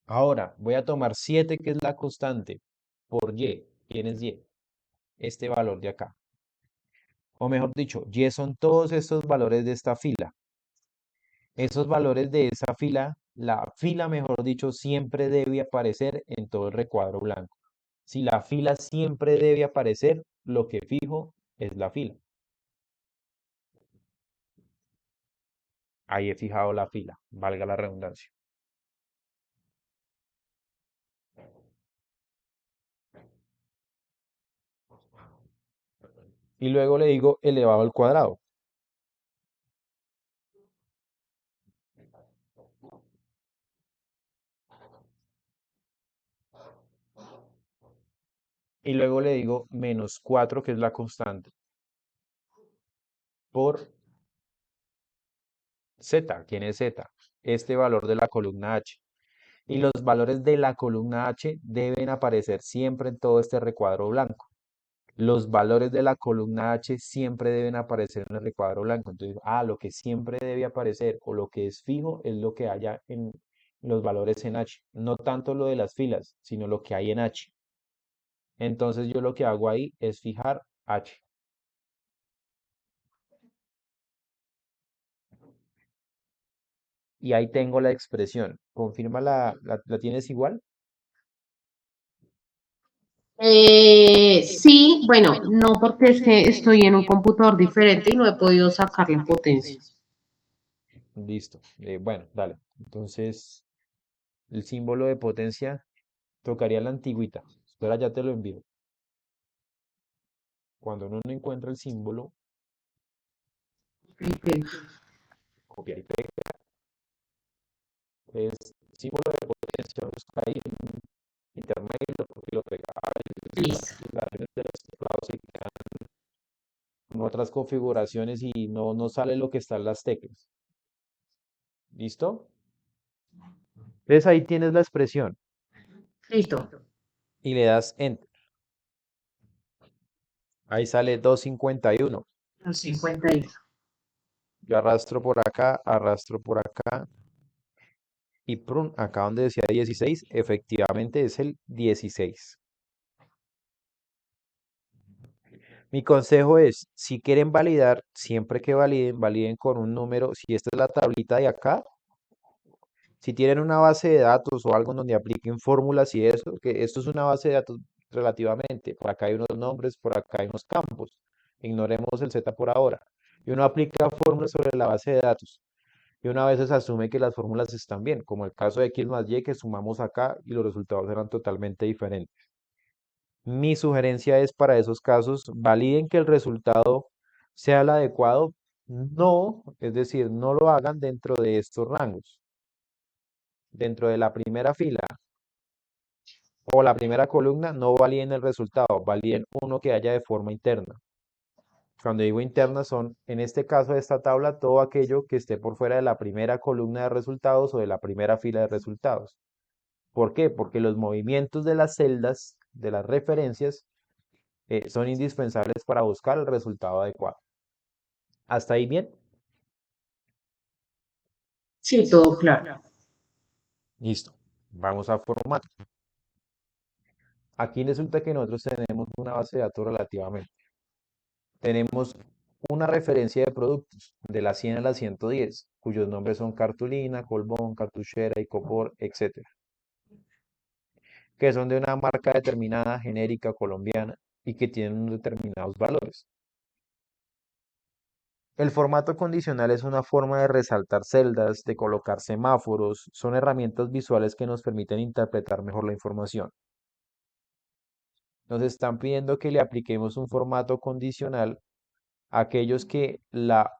ahora voy a tomar 7 que es la constante, por Y. ¿Quién es Y? Este valor de acá. O mejor dicho, Y son todos estos valores de esta fila. Esos valores de esa fila, la fila, mejor dicho, siempre debe aparecer en todo el recuadro blanco. Si la fila siempre debe aparecer, lo que fijo es la fila. Ahí he fijado la fila, valga la redundancia. Y luego le digo elevado al cuadrado. Y luego le digo menos 4 que es la constante, por z. ¿Quién es z? Este valor de la columna h. Y los valores de la columna h deben aparecer siempre en todo este recuadro blanco. Los valores de la columna h siempre deben aparecer en el recuadro blanco. Entonces, lo que siempre debe aparecer o lo que es fijo es lo que haya en los valores en h. No tanto lo de las filas, sino lo que hay en h. Entonces yo lo que hago ahí es fijar h. Y ahí tengo la expresión. Confirma la tienes igual. Sí, bueno, no porque es que estoy en un computador diferente y no he podido sacar la potencia. Listo. Bueno, dale. Entonces, el símbolo de potencia tocaría la antigüita. Espera, ya te lo envío. Cuando uno no encuentra el símbolo, copia y pega. Es símbolo de potencia. Busca ahí en internet y lo copia y lo pega. A veces Listo. las redes de los teclados se quedan con otras configuraciones y no sale lo que está en las teclas. ¿Listo? Entonces ahí tienes la expresión Listo. y le das Enter. Ahí sale 251. Los 51. Yo arrastro por acá y prun, acá donde decía 16, efectivamente es el 16. Mi consejo es, si quieren validar, siempre que validen, validen con un número. Si esta es la tablita de acá, si tienen una base de datos o algo en donde apliquen fórmulas y eso, que esto es una base de datos relativamente. Por acá hay unos nombres, por acá hay unos campos. Ignoremos el Z por ahora. Y uno aplica fórmulas sobre la base de datos. Y una vez se asume que las fórmulas están bien, como el caso de X más Y que sumamos acá y los resultados eran totalmente diferentes. Mi sugerencia es para esos casos, validen que el resultado sea el adecuado. No, es decir, no lo hagan dentro de estos rangos. Dentro de la primera fila o la primera columna, no validen el resultado, validen uno que haya de forma interna. Cuando digo internas son, en este caso de esta tabla, todo aquello que esté por fuera de la primera columna de resultados o de la primera fila de resultados. ¿Por qué? Porque los movimientos de las celdas, de las referencias, son indispensables para buscar el resultado adecuado. ¿Hasta ahí bien? Sí, todo claro. Listo. Vamos a formato. Aquí resulta que nosotros tenemos una base de datos relativamente. Tenemos una referencia de productos de la 100 a la 110, cuyos nombres son cartulina, colbón, cartuchera, icopor, etcétera, que son de una marca determinada, genérica, colombiana, y que tienen unos determinados valores. El formato condicional es una forma de resaltar celdas, de colocar semáforos, son herramientas visuales que nos permiten interpretar mejor la información. Nos están pidiendo que le apliquemos un formato condicional a aquellos que la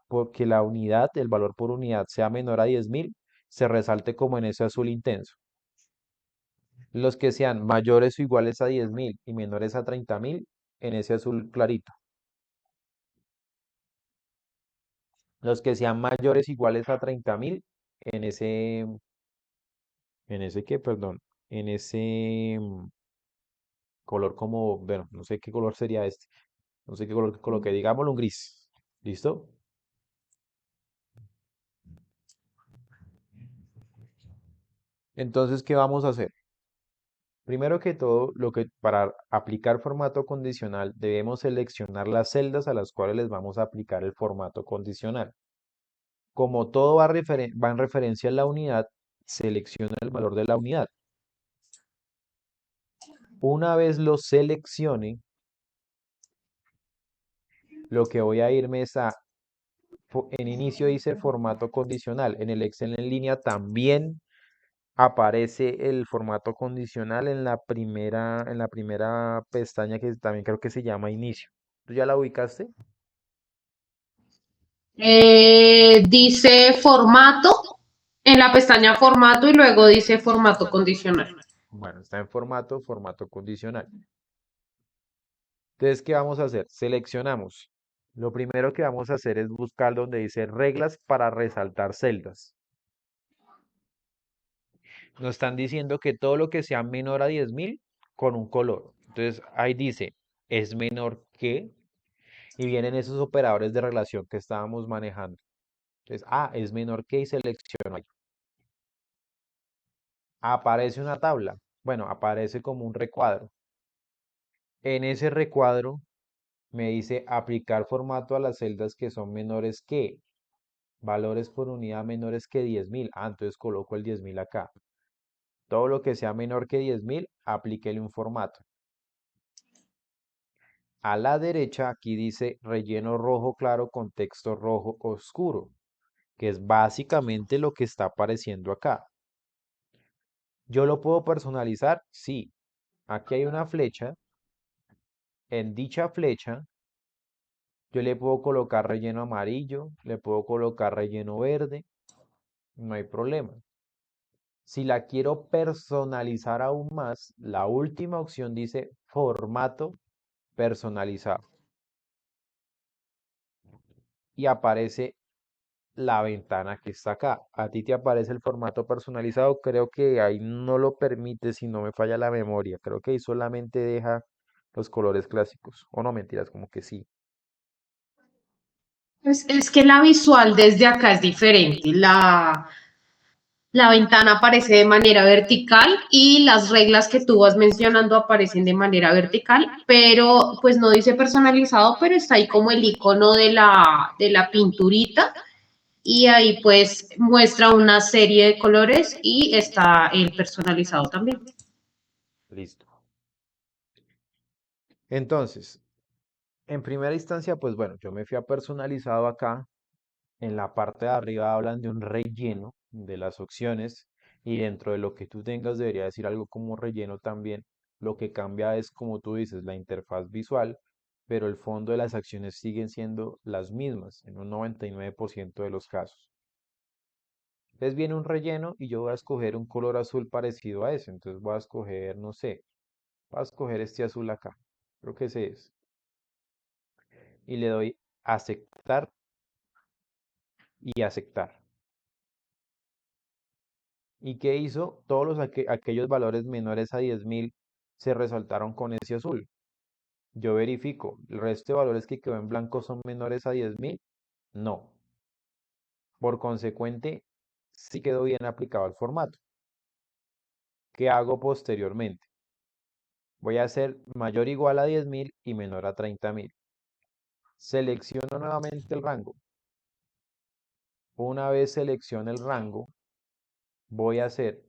unidad, el valor por unidad sea menor a 10.000, se resalte como en ese azul intenso. Los que sean mayores o iguales a 10.000 y menores a 30.000, en ese azul clarito. Los que sean mayores o iguales a 30.000, en ese qué, perdón, en ese color como, bueno, no sé qué color sería este. No sé qué color coloqué, digámoslo un gris. ¿Listo? Entonces, ¿qué vamos a hacer? Primero que todo, para aplicar formato condicional debemos seleccionar las celdas a las cuales les vamos a aplicar el formato condicional. Como todo va en referencia a la unidad, selecciona el valor de la unidad. Una vez lo seleccione, lo que voy a irme es en inicio dice formato condicional. En el Excel en línea también aparece el formato condicional en la primera pestaña que también creo que se llama inicio. ¿Tú ya la ubicaste? Dice formato en la pestaña formato y luego dice formato condicional. Bueno, está en formato condicional. Entonces, ¿qué vamos a hacer? Seleccionamos. Lo primero que vamos a hacer es buscar donde dice reglas para resaltar celdas. Nos están diciendo que todo lo que sea menor a 10.000 con un color. Entonces, ahí dice, es menor que, y vienen esos operadores de relación que estábamos manejando. Entonces, es menor que y selecciono ahí. Aparece una tabla. Bueno, aparece como un recuadro. En ese recuadro me dice aplicar formato a las celdas que son menores que, valores por unidad menores que 10.000. Entonces coloco el 10.000 acá. Todo lo que sea menor que 10.000, aplíquele un formato. A la derecha aquí dice relleno rojo claro con texto rojo oscuro, que es básicamente lo que está apareciendo acá. ¿Yo lo puedo personalizar? Sí. Aquí hay una flecha. En dicha flecha yo le puedo colocar relleno amarillo, le puedo colocar relleno verde, no hay problema. Si la quiero personalizar aún más, la última opción dice formato personalizado y aparece la ventana que está acá. A ti te aparece el formato personalizado, creo que ahí no lo permite si no me falla la memoria. Creo que ahí solamente deja los colores clásicos. O no, mentiras, como que sí. Es que la visual desde acá es diferente. La ventana aparece de manera vertical y las reglas que tú vas mencionando aparecen de manera vertical, pero pues no dice personalizado, pero está ahí como el icono de la pinturita y ahí pues muestra una serie de colores y está el personalizado también. Listo. Entonces, en primera instancia, pues bueno, yo me fui a personalizado acá. En la parte de arriba hablan de un relleno de las opciones y dentro de lo que tú tengas debería decir algo como relleno también. Lo que cambia es, como tú dices, la interfaz visual, pero el fondo de las acciones siguen siendo las mismas en un 99% de los casos. Entonces viene un relleno y yo voy a escoger un color azul parecido a ese. Entonces voy a escoger, no sé, voy a escoger este azul acá. Creo que ese es. Y le doy aceptar y aceptar. ¿Y qué hizo? Todos aquellos valores menores a 10.000 se resaltaron con ese azul. Yo verifico, ¿el resto de valores que quedó en blanco son menores a 10.000? No. Por consecuente, sí quedó bien aplicado el formato. ¿Qué hago posteriormente? Voy a hacer mayor o igual a 10.000 y menor a 30.000. Selecciono nuevamente el rango. Una vez seleccione el rango, voy a hacer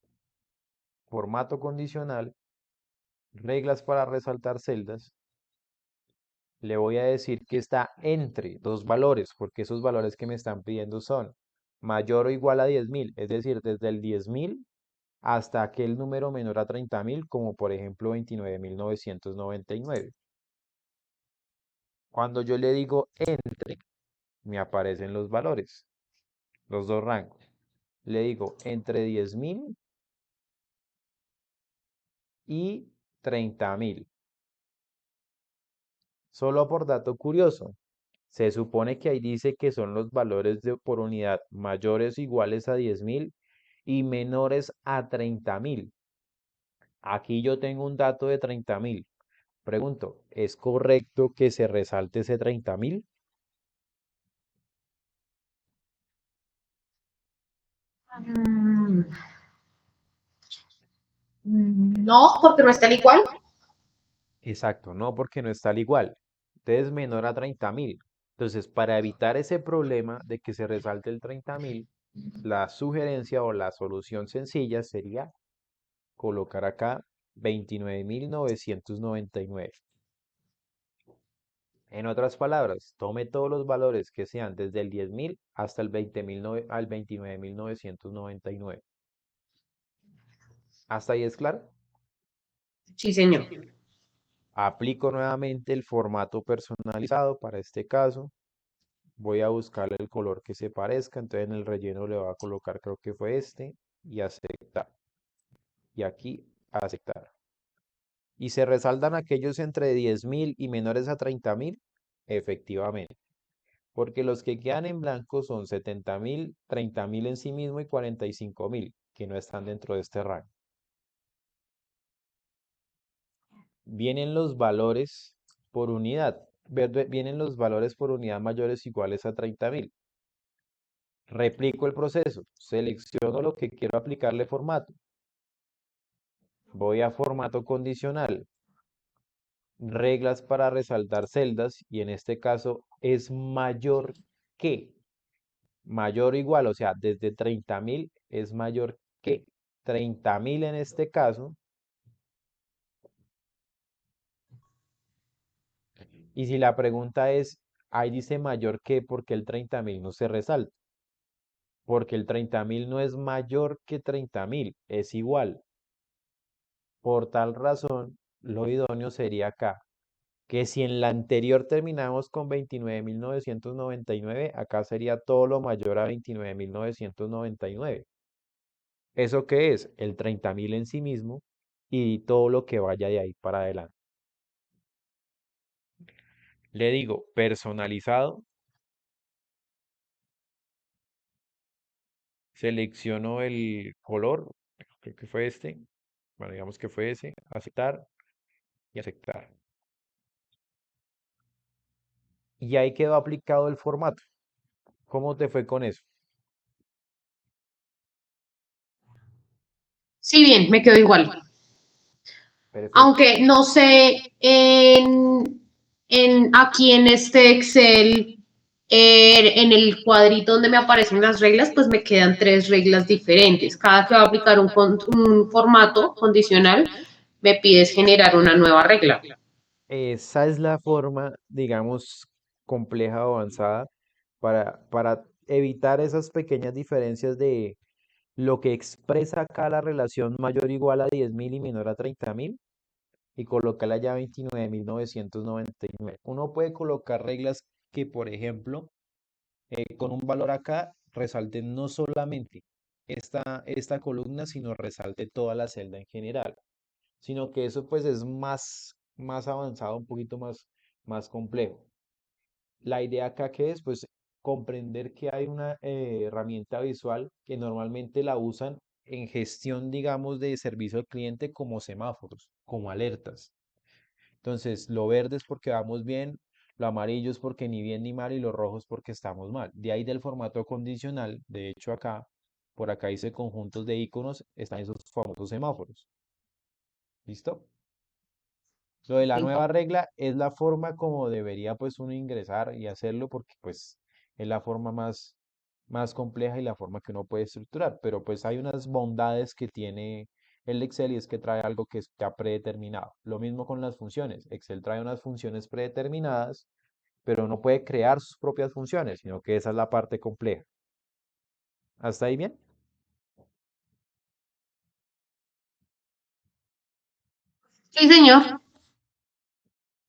formato condicional, reglas para resaltar celdas. Le voy a decir que está entre dos valores, porque esos valores que me están pidiendo son mayor o igual a 10.000, es decir, desde el 10.000 hasta aquel número menor a 30.000, como por ejemplo 29.999. Cuando yo le digo entre, me aparecen los valores, los dos rangos. Le digo entre 10.000 y 30.000. Solo por dato curioso, se supone que ahí dice que son los valores por unidad mayores o iguales a 10.000 y menores a 30.000. Aquí yo tengo un dato de 30.000. Pregunto, ¿es correcto que se resalte ese 30.000? Mm, no, porque no está al igual. Exacto, no, porque no está al igual. Entonces menor a 30.000. Entonces, para evitar ese problema de que se resalte el 30.000, la sugerencia o la solución sencilla sería colocar acá 29.999. En otras palabras, tome todos los valores que sean desde el 10.000 hasta el 20.000 al 29.999. ¿Hasta ahí es claro? Sí, señor. Aplico nuevamente el formato personalizado para este caso. Voy a buscar el color que se parezca. Entonces en el relleno le voy a colocar, creo que fue este, y aceptar. Y aquí aceptar. ¿Y se resaltan aquellos entre 10.000 y menores a 30.000? Efectivamente. Porque los que quedan en blanco son 70.000, 30.000 en sí mismo y 45.000, que no están dentro de este rango. Vienen los valores por unidad. Vienen los valores por unidad mayores o iguales a 30.000. Replico el proceso. Selecciono lo que quiero aplicarle formato. Voy a formato condicional. Reglas para resaltar celdas y en este caso es mayor que. Mayor o igual, o sea, desde 30.000 es mayor que 30.000 en este caso. Y si la pregunta es, ahí dice mayor que, porque el 30.000 no se resalta? Porque el 30.000 no es mayor que 30.000, es igual. Por tal razón, lo idóneo sería acá, que si en la anterior terminamos con 29.999, acá sería todo lo mayor a 29.999. ¿Eso qué es? El 30.000 en sí mismo y todo lo que vaya de ahí para adelante. Le digo personalizado, selecciono el color, creo que fue este, bueno, digamos que fue ese, aceptar y aceptar. Y ahí quedó aplicado el formato. ¿Cómo te fue con eso? Sí, bien, me quedo igual. Perfecto. Aunque no sé, aquí en este Excel, en el cuadrito donde me aparecen las reglas, pues me quedan tres reglas diferentes. Cada que va a aplicar un formato condicional, me pides generar una nueva regla. Esa es la forma, digamos, compleja o avanzada para evitar esas pequeñas diferencias de lo que expresa acá la relación mayor o igual a 10.000 y menor a 30.000 y colocarla ya a 29.999. Uno puede colocar reglas que, por ejemplo, con un valor acá resalte no solamente esta columna, sino resalte toda la celda en general, sino que eso pues es más avanzado, un poquito más complejo. La idea acá que es, pues, comprender que hay una herramienta visual que normalmente la usan en gestión, digamos, de servicio al cliente como semáforos, como alertas. Entonces, lo verde es porque vamos bien, lo amarillo es porque ni bien ni mal y lo rojo es porque estamos mal. De ahí del formato condicional, de hecho acá, por acá dice conjuntos de iconos, están esos famosos semáforos. ¿Listo? Lo de la Sí. nueva regla es la forma como debería pues uno ingresar y hacerlo porque pues es la forma más compleja y la forma que uno puede estructurar, pero pues hay unas bondades que tiene el Excel y es que trae algo que está predeterminado. Lo mismo con las funciones. Excel trae unas funciones predeterminadas, pero no puede crear sus propias funciones, sino que esa es la parte compleja. ¿Hasta ahí bien? Sí, señor.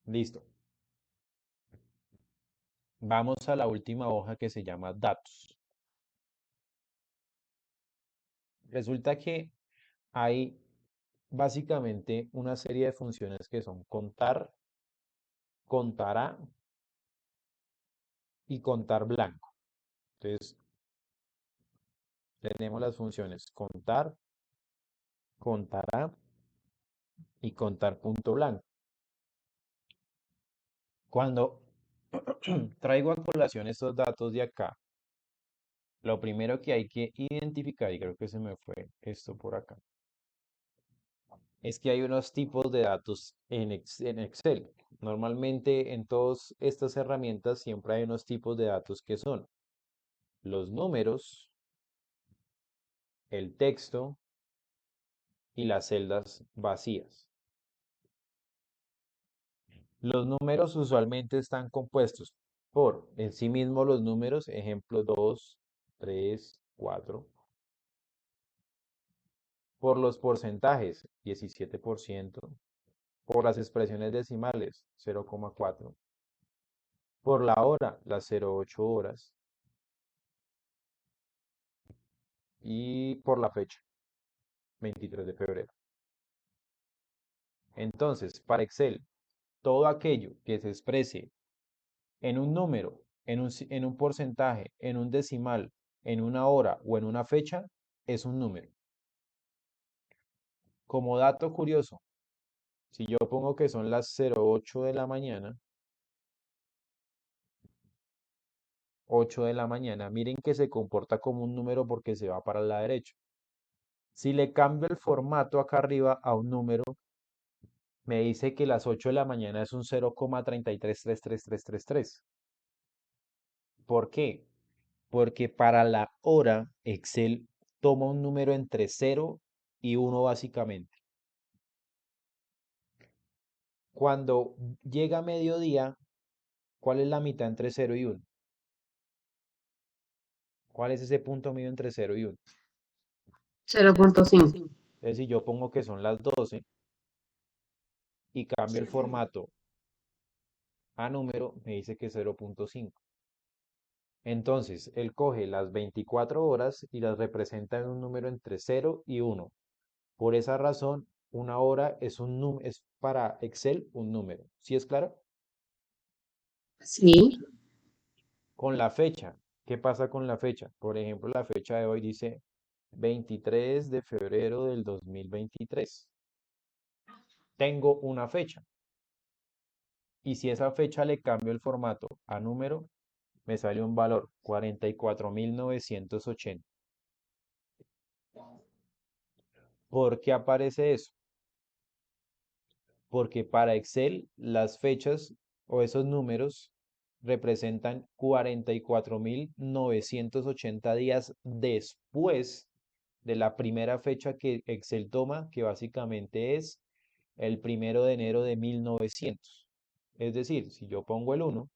Listo. Vamos a la última hoja que se llama datos. Resulta que hay básicamente una serie de funciones que son contar, contará y contar blanco. Entonces, tenemos las funciones contar, contará y contar punto blanco. Cuando traigo a colación estos datos de acá, lo primero que hay que identificar, y creo que se me fue esto por acá, es que hay unos tipos de datos en Excel. Normalmente en todas estas herramientas siempre hay unos tipos de datos que son los números, el texto y las celdas vacías. Los números usualmente están compuestos por en sí mismos los números, ejemplo 2, 3, 4, por los porcentajes, 17%, por las expresiones decimales, 0,4, por la hora, las 0,8 horas, y por la fecha, 23 de febrero. Entonces, para Excel, todo aquello que se exprese en un número, en un porcentaje, en un decimal, en una hora o en una fecha, es un número. Como dato curioso, si yo pongo que son las 08 de la mañana, 8 de la mañana, miren que se comporta como un número porque se va para la derecha. Si le cambio el formato acá arriba a un número, me dice que las 8 de la mañana es un 0,3333333. ¿Por qué? Porque para la hora Excel toma un número entre 0 y 1 básicamente. Cuando llega mediodía, ¿cuál es la mitad entre 0 y 1? ¿Cuál es ese punto medio entre 0 y 1? 0,5. Entonces, si yo pongo que son las 12 y cambio el formato a número, me dice que es 0,5. Entonces, él coge las 24 horas y las representa en un número entre 0 y 1. Por esa razón, una hora es para Excel un número. ¿Sí es claro? Sí. Con la fecha, ¿qué pasa con la fecha? Por ejemplo, la fecha de hoy dice 23 de febrero del 2023. Tengo una fecha. Y si esa fecha le cambio el formato a número, me sale un valor 44.980. ¿Por qué aparece eso? Porque para Excel las fechas o esos números representan 44.980 días después de la primera fecha que Excel toma, que básicamente es el 1 de enero de 1900. Es decir, si yo pongo el 1,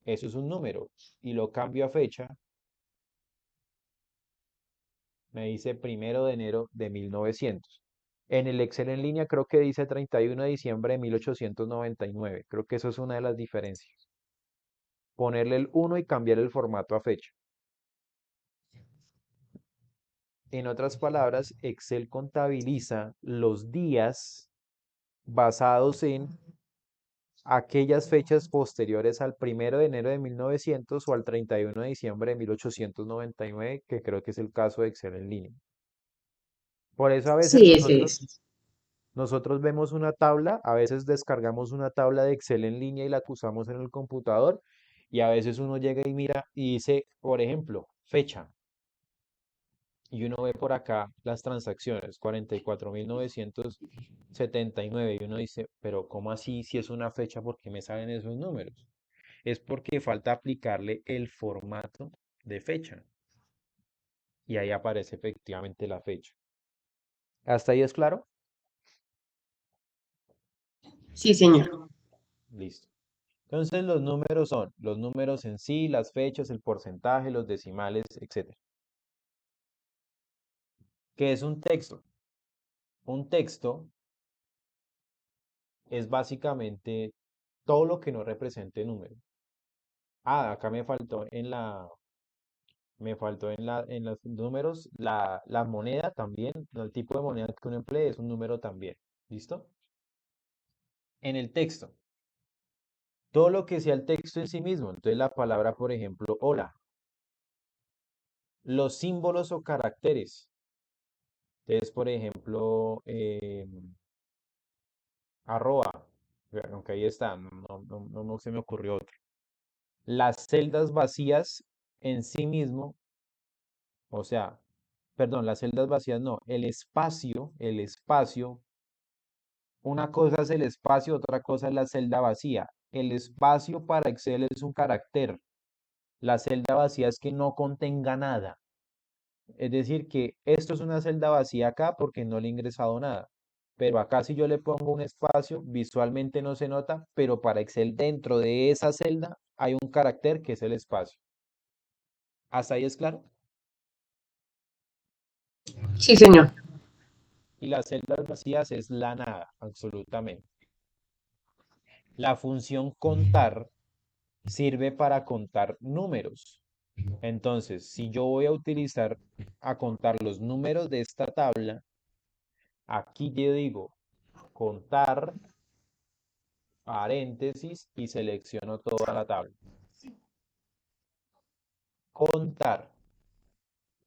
eso es un número, y lo cambio a fecha, me dice 1 de enero de 1900. En el Excel en línea creo que dice 31 de diciembre de 1899. Creo que eso es una de las diferencias. Ponerle el 1 y cambiar el formato a fecha. En otras palabras, Excel contabiliza los días basados en aquellas fechas posteriores al 1 de enero de 1900 o al 31 de diciembre de 1899, que creo que es el caso de Excel en línea. Por eso a veces Sí, ese es. nosotros vemos una tabla, a veces descargamos una tabla de Excel en línea y la usamos en el computador, y a veces uno llega y mira y dice, por ejemplo, fecha, y uno ve por acá las transacciones, 44.979, y uno dice, pero ¿cómo así si es una fecha? ¿Por qué me salen esos números? Es porque falta aplicarle el formato de fecha, y ahí aparece efectivamente la fecha. ¿Hasta ahí es claro? Sí, señor. Listo. Entonces los números son los números en sí, las fechas, el porcentaje, los decimales, etcétera. ¿Qué es un texto? Un texto es básicamente todo lo que no represente número. Ah, acá en los números, la moneda también, el tipo de moneda que uno emplee es un número también. ¿Listo? En el texto, todo lo que sea el texto en sí mismo. Entonces la palabra, por ejemplo, hola. Los símbolos o caracteres. Entonces, por ejemplo, arroba, aunque ahí está, no se me ocurrió otro. Las celdas vacías en sí mismo, o sea, perdón, las celdas vacías no, el espacio, una cosa es el espacio, otra cosa es la celda vacía. El espacio para Excel es un carácter. La celda vacía es que no contenga nada. Es decir, que esto es una celda vacía acá porque no le he ingresado nada. Pero acá si yo le pongo un espacio, visualmente no se nota, pero para Excel dentro de esa celda hay un carácter que es el espacio. ¿Hasta ahí es claro? Sí, señor. Y las celdas vacías es la nada, absolutamente. La función contar sirve para contar números. Entonces, si yo voy a utilizar a contar los números de esta tabla, aquí yo digo contar paréntesis y selecciono toda la tabla. Contar.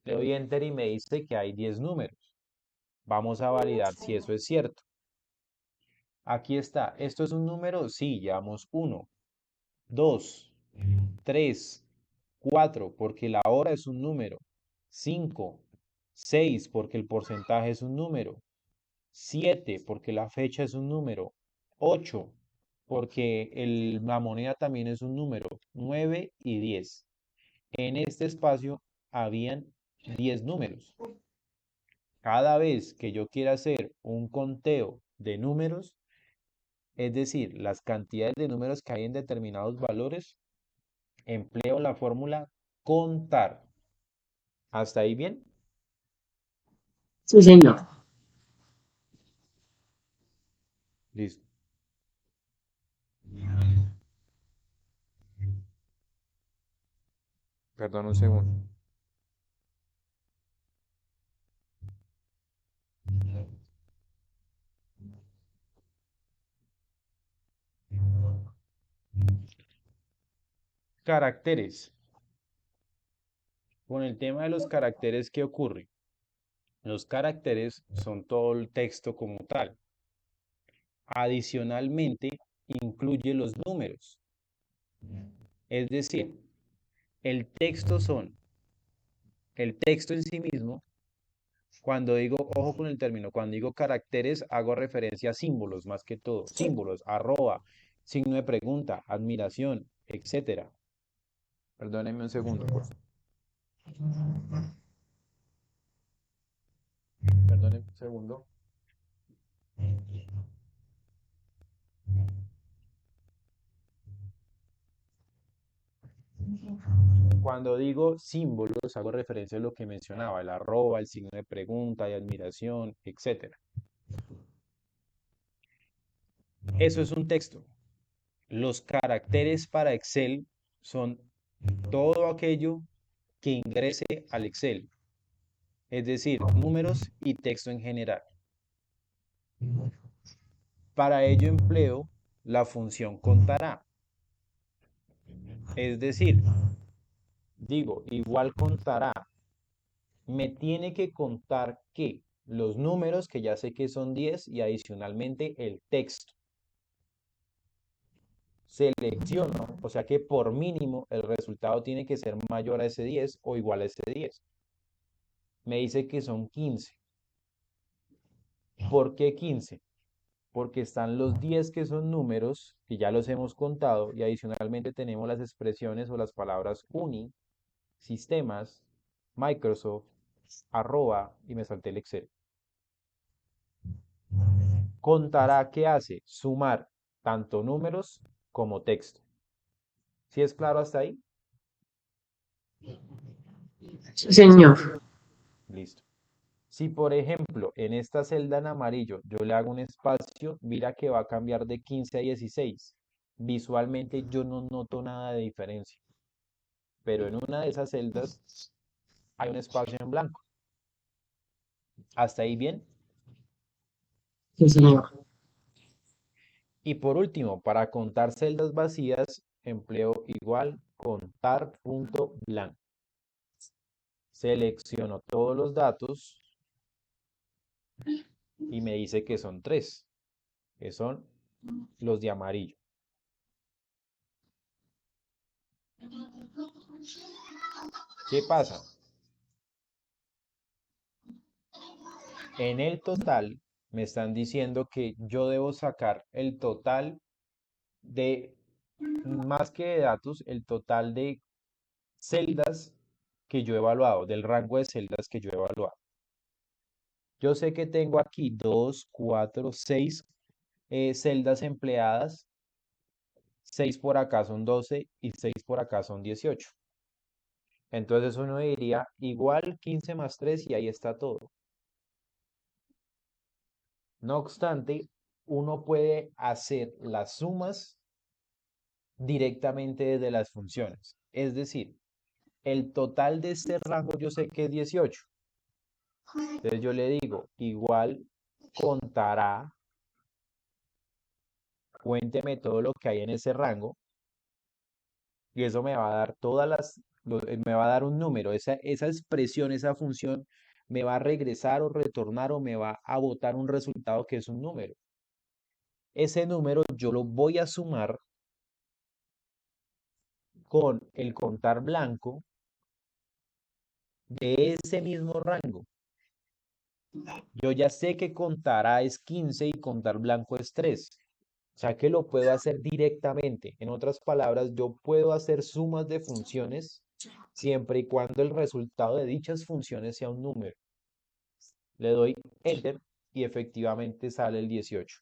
Le doy enter y me dice que hay 10 números. Vamos a validar si eso es cierto. Aquí está. ¿Esto es un número? Sí, llevamos 1, 2, 3, 4, porque la hora es un número. 5, 6, porque el porcentaje es un número. 7, porque la fecha es un número. 8, porque la moneda también es un número. 9 y 10. En este espacio habían 10 números. Cada vez que yo quiera hacer un conteo de números, es decir, las cantidades de números que hay en determinados valores, empleo la fórmula contar. ¿Hasta ahí bien? Sí, señor. Listo. Perdón un segundo. Caracteres. Con el tema de los caracteres, ¿qué ocurre? Los caracteres son todo el texto como tal. Adicionalmente, incluye los números. Es decir, el texto en sí mismo. Cuando digo, ojo con el término, cuando digo caracteres, hago referencia a símbolos más que todo. Símbolos, arroba, signo de pregunta, admiración, etcétera. Perdónenme un segundo, por favor. Perdónenme un segundo. Cuando digo símbolos, hago referencia a lo que mencionaba, el arroba, el signo de pregunta, de admiración, etcétera. Eso es un texto. Los caracteres para Excel son todo aquello que ingrese al Excel, es decir, números y texto en general. Para ello empleo la función contará. Es decir, digo, igual contará. Me tiene que contar que los números, que ya sé que son 10, y adicionalmente el texto. Selecciono, o sea que por mínimo el resultado tiene que ser mayor a ese 10 o igual a ese 10. Me dice que son 15. ¿Por qué 15? Porque están los 10 que son números, que ya los hemos contado, y adicionalmente tenemos las expresiones o las palabras uni, sistemas, Microsoft, arroba, y me salté el Excel. Contará qué hace, sumar tanto números como texto. ¿Sí es claro hasta ahí? Sí, señor. Listo. Si por ejemplo en esta celda en amarillo yo le hago un espacio, mira que va a cambiar de 15 a 16. Visualmente yo no noto nada de diferencia, pero en una de esas celdas hay un espacio en blanco. ¿Hasta ahí bien? Sí, señor. Y por último, para contar celdas vacías, empleo igual contar.blanco. Selecciono todos los datos y me dice que son 3, que son los de amarillo. ¿Qué pasa? En el total me están diciendo que yo debo sacar el total de, más que de datos, el total de celdas que yo he evaluado, del rango de celdas que yo he evaluado. Yo sé que tengo aquí 2, 4, 6 celdas empleadas, 6 por acá son 12 y 6 por acá son 18. Entonces uno diría igual 15 más 3 y ahí está todo. No obstante, uno puede hacer las sumas directamente desde las funciones. Es decir, el total de este rango yo sé que es 18. Entonces yo le digo, igual contará, cuénteme todo lo que hay en ese rango, y eso me va a dar me va a dar un número. Esa expresión, esa función, me va a regresar o retornar o me va a botar un resultado que es un número. Ese número yo lo voy a sumar con el contar blanco de ese mismo rango. Yo ya sé que contar A es 15 y contar blanco es 3. O sea que lo puedo hacer directamente. En otras palabras, yo puedo hacer sumas de funciones siempre y cuando el resultado de dichas funciones sea un número. Le doy Enter y efectivamente sale el 18.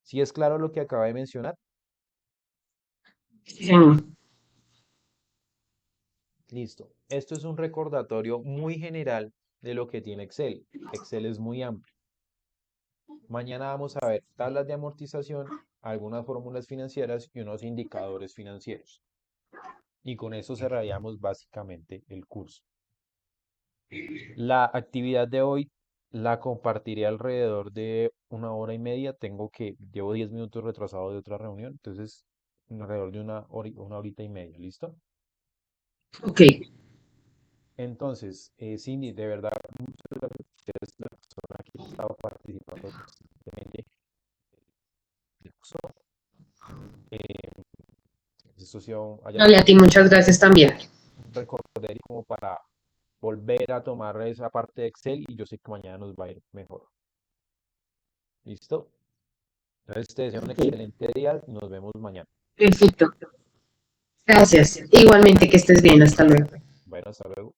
¿Sí es claro lo que acaba de mencionar? Sí, señor. Listo. Esto es un recordatorio muy general de lo que tiene Excel. Excel es muy amplio. Mañana vamos a ver tablas de amortización, algunas fórmulas financieras y unos indicadores financieros. Y con eso cerraríamos básicamente el curso. La actividad de hoy la compartiré alrededor de 1 hora y media. Llevo 10 minutos retrasado de otra reunión, entonces alrededor de 1 horita y media, ¿listo? Ok. Entonces, Cindy, de verdad, muchas gracias por ustedes, la persona que ha estado participando constantemente en el curso. Eh, Esto ha sido, Dale a ti, muchas gracias también. un recorderis como para volver a tomar esa parte de Excel y yo sé que mañana nos va a ir mejor. ¿Listo? Entonces te deseo un Sí, excelente día. Nos vemos mañana. perfecto. Gracias. Igualmente que estés bien. Hasta luego. Bueno, hasta luego.